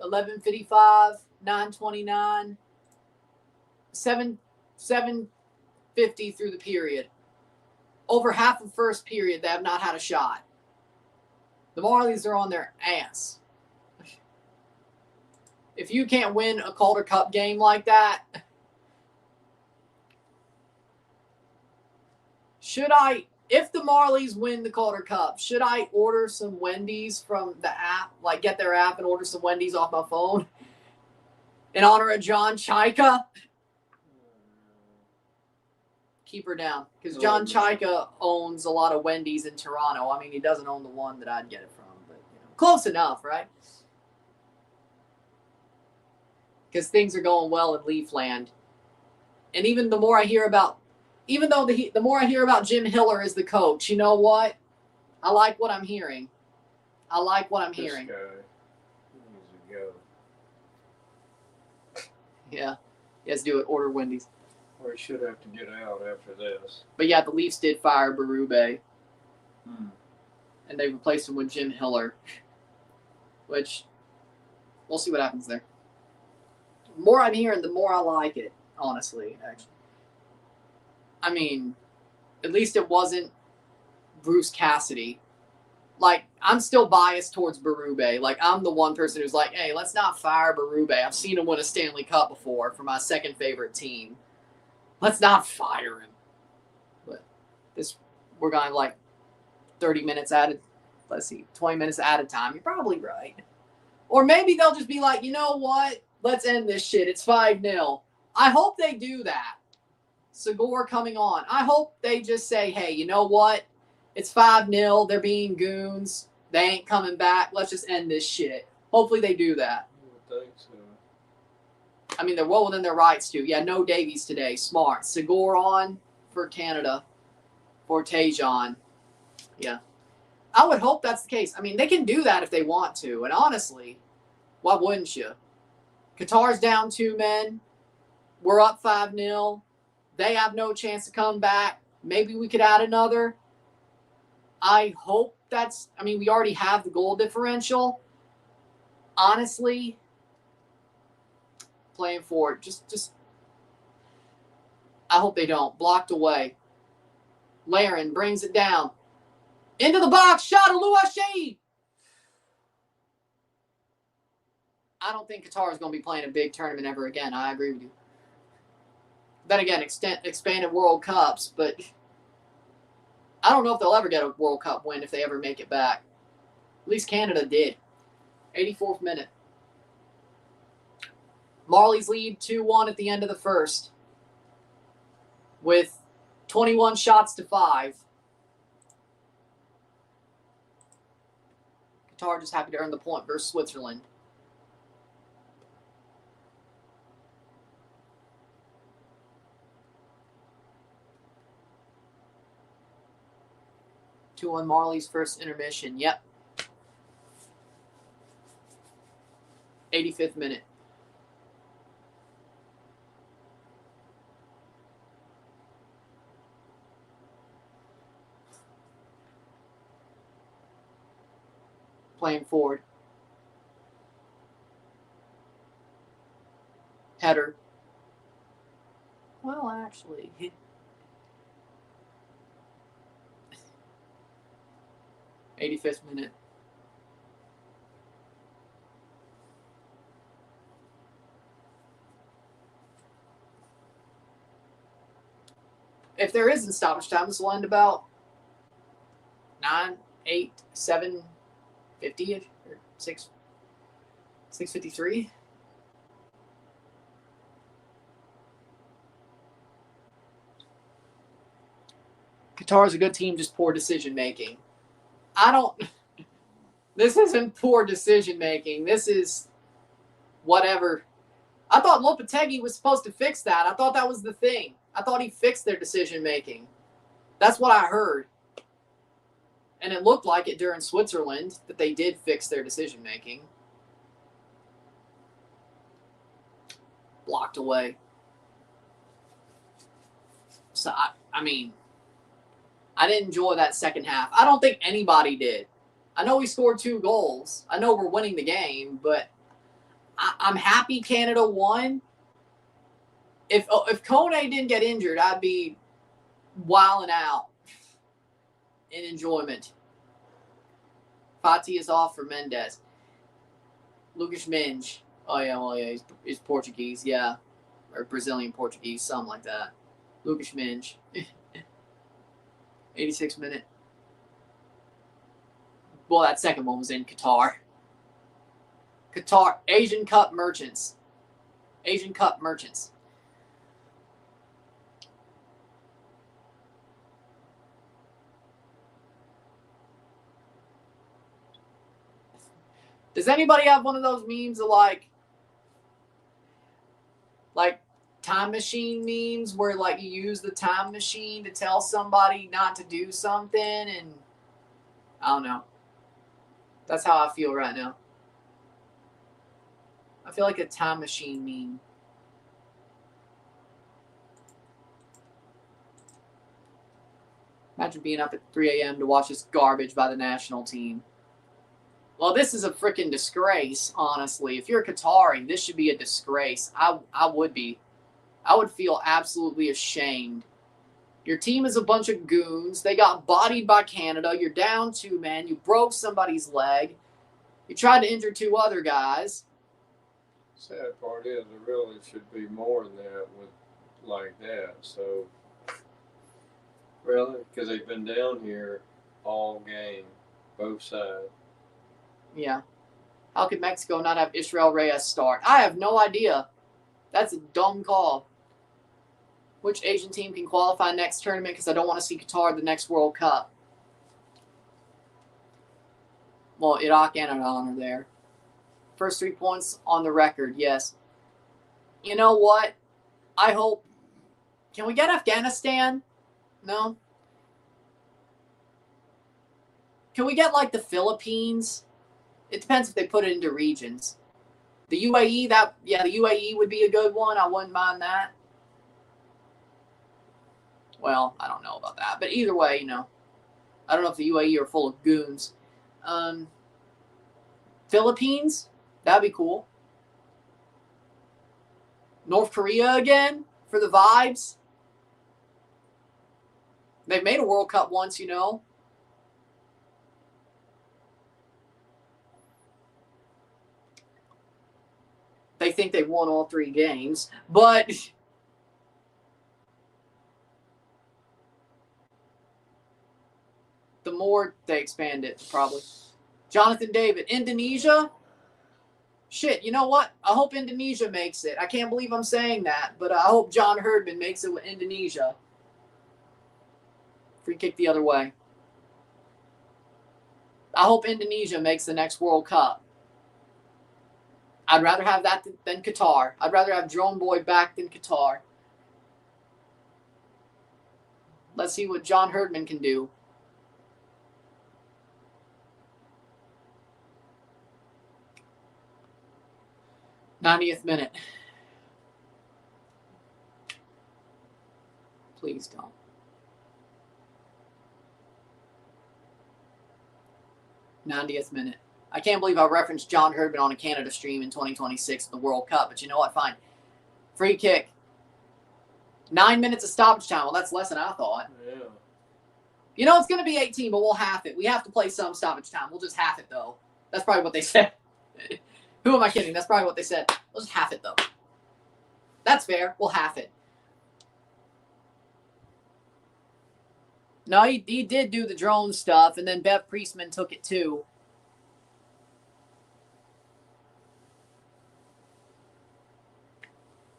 11:55, 9:29, 7:50 through the period. Over half of first period, they have not had a shot. The Marlies are on their ass. If you can't win a Calder Cup game like that, if the Marlies win the Calder Cup, should I order some Wendy's from the app? Like get their app and order some Wendy's off my phone in honor of John Chaika? Keep her down. Because John Chaika owns a lot of Wendy's in Toronto. I mean, he doesn't own the one that I'd get it from, but close enough, right? Because things are going well in Leafland. And even the more I hear about, even though the more I hear about Jim Hiller as the coach, you know what? I like what I'm hearing. I like what I'm hearing. This guy needs to go. Yeah. He has to do it. Order Wendy's. Or he should have to get out after this. But yeah, the Leafs did fire Berube. And they replaced him with Jim Hiller. Which, we'll see what happens there. The more I'm hearing, the more I like it, honestly, actually. I mean, at least it wasn't Bruce Cassidy. Like, I'm still biased towards Berube. Like, I'm the one person who's like, hey, let's not fire Berube. I've seen him win a Stanley Cup before for my second favorite team. Let's not fire him. But we're going like 30 minutes added. Let's see, 20 minutes at a time. You're probably right. Or maybe they'll just be like, you know what? Let's end this shit. It's 5-0. I hope they do that. Segura coming on. I hope they just say, hey, you know what? It's 5-0. They're being goons. They ain't coming back. Let's just end this shit. Hopefully they do that. I would think so. I mean, they're well within their rights to. Yeah, no Davies today. Smart. Segura on for Canada. For Tajon. Yeah. I would hope that's the case. I mean, they can do that if they want to. And honestly, why wouldn't you? Qatar's down 2 men. We're up 5-0. They have no chance to come back. Maybe we could add another. I hope we already have the goal differential. Honestly, playing for it. Just I hope they don't. Blocked away. Laren brings it down. Into the box. Shot of Luashi. I don't think Qatar is going to be playing a big tournament ever again. I agree with you. Then again, expanded World Cups, but I don't know if they'll ever get a World Cup win if they ever make it back. At least Canada did. 84th minute. Marlies lead 2-1 at the end of the first with 21 shots to 5. Qatar just happy to earn the point versus Switzerland. On Marley's first intermission. Yep. 85th minute. Playing forward. Header. Well, actually... 85th minute. if there isn't stoppage time, this will end about 9, 8, 7, 50 or 6, 6:53. Qatar is a good team, just poor decision making. This isn't poor decision making. This is whatever. I thought Lopetegui was supposed to fix that. I thought that was the thing. I thought he fixed their decision making. That's what I heard. And it looked like it during Switzerland that they did fix their decision making. Blocked away. So, I mean, I didn't enjoy that second half. I don't think anybody did. I know we scored 2 goals. I know we're winning the game, but I'm happy Canada won. If Kone didn't get injured, I'd be wilding out in enjoyment. Fati is off for Mendes. Lucas Minge. Oh, yeah, well, yeah, he's Portuguese, yeah. Or Brazilian Portuguese, something like that. Lucas Minge. 86 minute. Well, that second one was in Qatar. Qatar, Asian Cup merchants. Asian Cup merchants. Does anybody have one of those memes of like time machine memes where like you use the time machine to tell somebody not to do something? And I don't know. That's how I feel right now. I feel like a time machine meme. Imagine being up at 3 a.m. to watch this garbage by the national team. Well, this is a freaking disgrace, honestly. If you're a Qatari, this should be a disgrace. I would be. I would feel absolutely ashamed. Your team is a bunch of goons. They got bodied by Canada. You're down 2 men. You broke somebody's leg. You tried to injure 2 other guys. Sad part is there really should be more than that with like that. So really, because they've been down here all game, both sides. Yeah. How could Mexico not have Israel Reyes start? I have no idea. That's a dumb call. Which Asian team can qualify next tournament? Because I don't want to see Qatar the next World Cup. Well, Iraq and Iran are there. First 3 points on the record, yes. You know what? I hope. Can we get Afghanistan? No? Can we get like the Philippines? It depends if they put it into regions. The UAE, the UAE would be a good one. I wouldn't mind that. Well, I don't know about that. But either way, I don't know if the UAE are full of goons. Philippines, that'd be cool. North Korea again for the vibes. They've made a World Cup once, They think they've won all 3 games, but the more they expand it, probably. Jonathan David, Indonesia? Shit, you know what? I hope Indonesia makes it. I can't believe I'm saying that, but I hope John Herdman makes it with Indonesia. Free kick the other way. I hope Indonesia makes the next World Cup. I'd rather have that than Qatar. I'd rather have Drone Boy back than Qatar. Let's see what John Herdman can do. '90th minute. Please don't. '90th minute. I can't believe I referenced John Herdman on a Canada stream in 2026 at the World Cup, but you know what? Fine. Free kick. 9 minutes of stoppage time. Well, that's less than I thought. Yeah. It's going to be 18, but we'll half it. We have to play some stoppage time. We'll just half it, though. That's probably what they said. Who am I kidding? That's probably what they said. We'll just half it, though. That's fair. We'll half it. No, he did do the drone stuff, and then Bev Priestman took it too.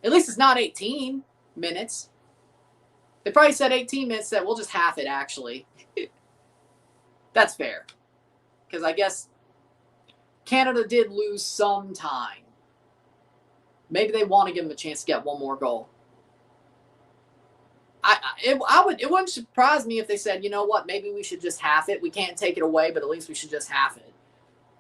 At least it's not 18 minutes. They probably said 18 minutes, that we'll just half it, actually. That's fair. Because I guess Canada did lose some time. Maybe they want to give them a chance to get one more goal. It wouldn't surprise me if they said, you know what, maybe we should just half it. We can't take it away, but at least we should just half it.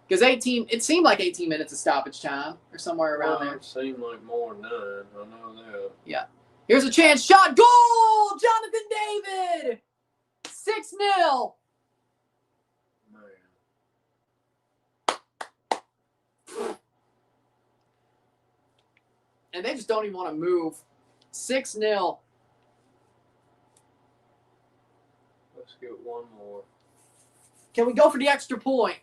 Because it seemed like 18 minutes of stoppage time or somewhere around there. It seemed like more than 9. I know that. Yeah. Here's a chance shot. Goal! Jonathan David! 6-0. Man. And they just don't even want to move. 6-0. Let's get one more. Can we go for the extra point?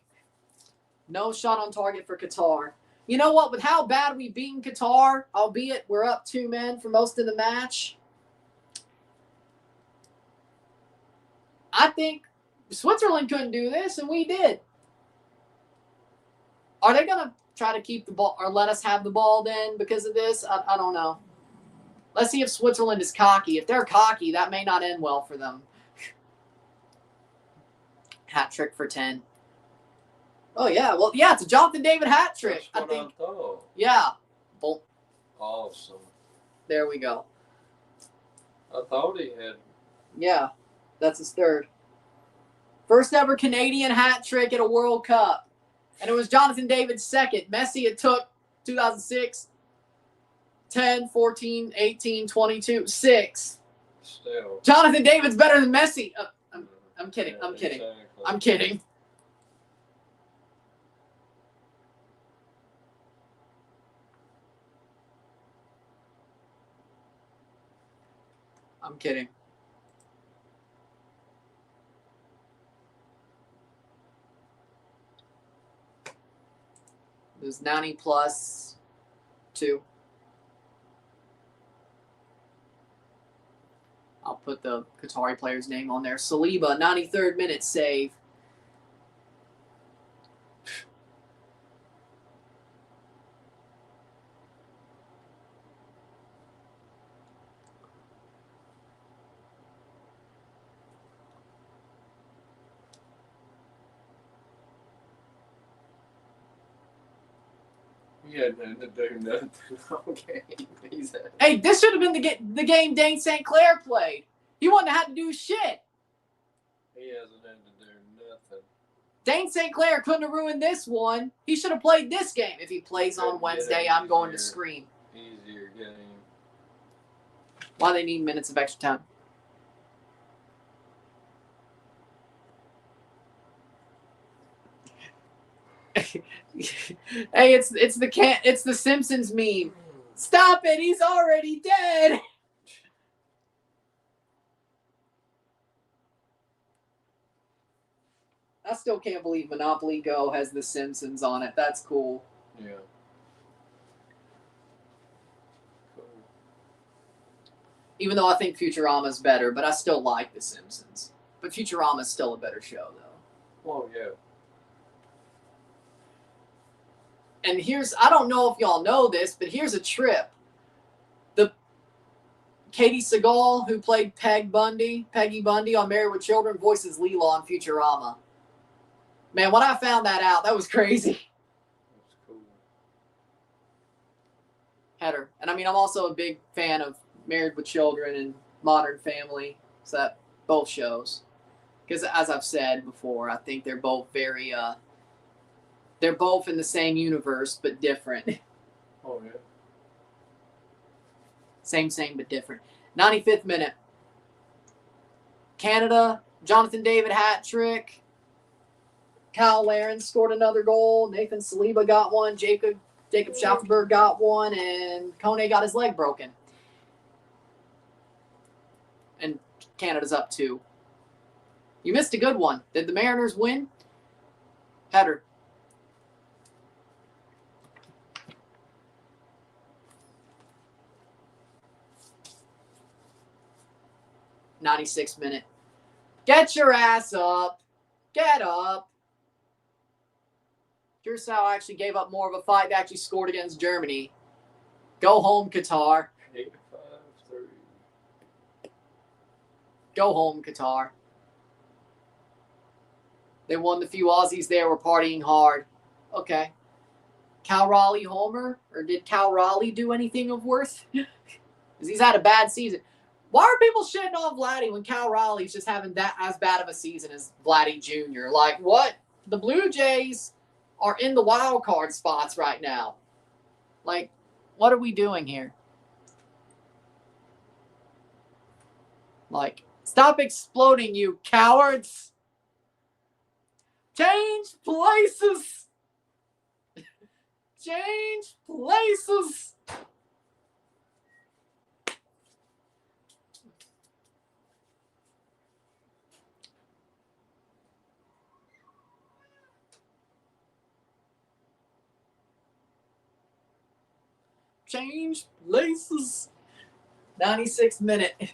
No shot on target for Qatar. You know what? With how bad we've beaten Qatar, albeit we're up 2 men for most of the match, I think Switzerland couldn't do this, and we did. Are they going to try to keep the ball or let us have the ball then because of this? I don't know. Let's see if Switzerland is cocky. If they're cocky, that may not end well for them. Hat trick for 10. Oh, yeah. Well, yeah, it's a Jonathan David hat trick, That's I what think. I thought. Yeah. Boom. Awesome. There we go. I thought he had. Yeah, that's his third. First ever Canadian hat trick at a World Cup. And it was Jonathan David's second. Messi, it took 2006, 10, 14, 18, 22, 6. Still. Jonathan David's better than Messi. I'm kidding. Yeah, I'm kidding. exactly. I'm kidding. I'm kidding. There's 90 plus 2. I'll put the Qatari player's name on there. Saliba, 93rd minute save. He hadn't had to do nothing all game. Hey, this should have been the game Dane St. Clair played. He wouldn't have had to do shit. He hasn't had to do nothing. Dane St. Clair couldn't have ruined this one. He should have played this game. If he plays on Wednesday, I'm going to scream. Easier game. Why they need minutes of extra time? Hey, it's the Simpsons meme. Stop it! He's already dead. I still can't believe Monopoly Go has the Simpsons on it. That's cool. Yeah. Cool. Even though I think Futurama's better, but I still like the Simpsons. But Futurama's still a better show, though. Oh yeah. And I don't know if y'all know this, but here's a trip. The Katie Seagal, who played Peggy Bundy on Married with Children, voices Leela on Futurama. Man, when I found that out, that was crazy. That's cool. Header. And I mean, I'm also a big fan of Married with Children and Modern Family. So that both shows. Because as I've said before, I think they're both very they're both in the same universe, but different. Oh, yeah. Same, but different. 95th minute. Canada, Jonathan David hat trick. Kyle Laren scored another goal. Nathan Saliba got one. Jacob Schafferberg got one. And Kone got his leg broken. And Canada's up 2. You missed a good one. Did the Mariners win? Header. '96th minute. Get your ass up. Get up. Curacao actually gave up more of a fight. They actually scored against Germany. Go home, Qatar. 8-5-3. Go home, Qatar. They won. The few Aussies there were partying hard. Okay. Cal Raleigh homer? Or did Cal Raleigh do anything of worth? Because he's had a bad season. Why are people shitting on Vladdy when Cal Raleigh's just having that as bad of a season as Vladdy Jr.? Like, what? The Blue Jays are in the wild card spots right now. Like, what are we doing here? Like, stop exploding, you cowards. Change places. Change places. Change places. 96th minute.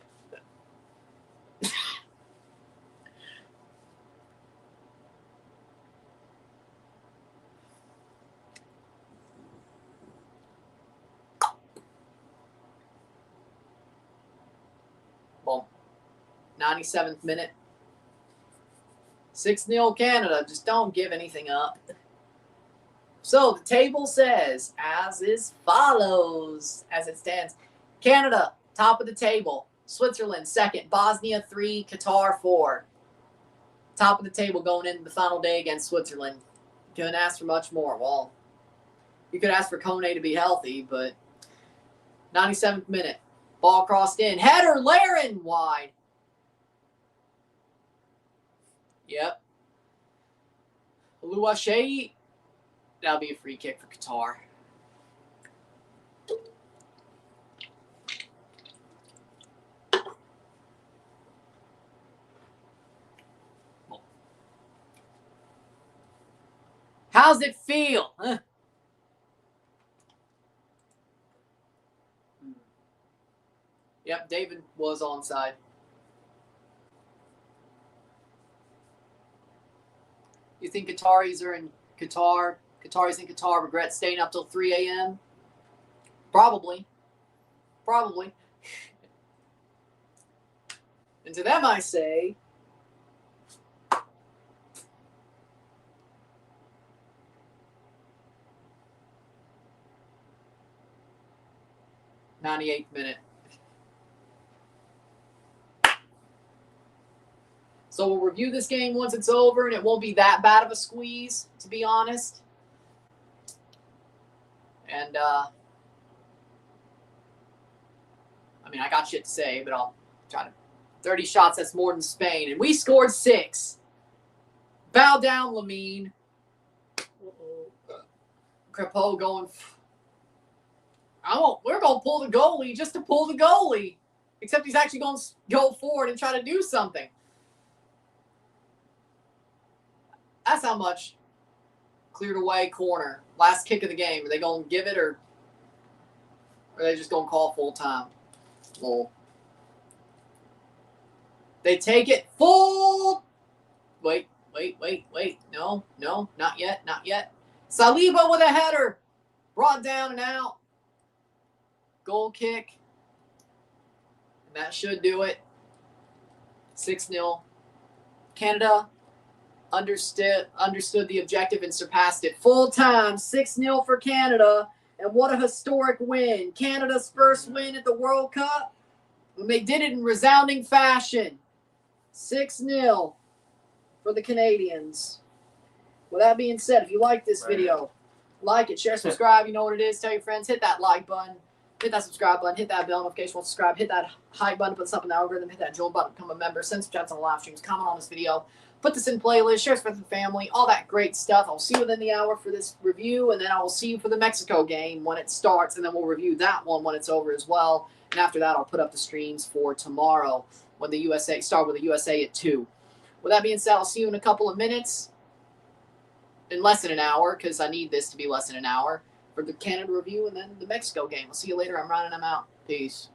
Well, 97th minute. 6-0 Canada. Just don't give anything up. So the table says, as is follows, as it stands. Canada, top of the table. Switzerland, second. Bosnia, 3. Qatar, 4. Top of the table going into the final day against Switzerland. You couldn't ask for much more. Well, you could ask for Kone to be healthy, but 97th minute. Ball crossed in. Header, Laren, wide. Yep. Luashei. That'll be a free kick for Qatar. How's it feel? Huh? Yep, David was onside. You think Qataris are in Qatar? Qataris in Qatar regret staying up till 3 a.m.? Probably. Probably. And to them I say, '98th minute. So we'll review this game once it's over, and it won't be that bad of a squeeze, to be honest. And, I mean, I got shit to say, but I'll try to. 30 shots, that's more than Spain. And we scored 6. Bow down, Lamine. Crepeau going. We're going to pull the goalie just to pull the goalie. Except he's actually going to go forward and try to do something. That's how much cleared away corner. Last kick of the game. Are they going to give it or are they just going to call full time? Well, they take it full. Wait. No, not yet. Saliba with a header. Brought down and out. Goal kick. And that should do it. 6-0. Canada understood the objective and surpassed it. Full time, 6-0 for Canada. And what a historic win. Canada's first win at the World Cup. And they did it in resounding fashion. 6-0 for the Canadians. With that being said, if you like this video, like it, share, subscribe. You know what it is. Tell your friends. Hit that like button. Hit that subscribe button. Hit that bell notification. Subscribe. Hit that hype button. Put something in the algorithm. Hit that join button. Become a member. Send some chats on the live streams. Comment on this video. Put this in playlist. Share it with the family. All that great stuff. I'll see you within the hour for this review. And then I will see you for the Mexico game when it starts. And then we'll review that one when it's over as well. And after that, I'll put up the streams for tomorrow when the USA start with the USA at 2. With that being said, I'll see you in a couple of minutes. In less than an hour, because I need this to be less than an hour for the Canada review and then the Mexico game. I'll see you later. I'm running. I'm out. Peace.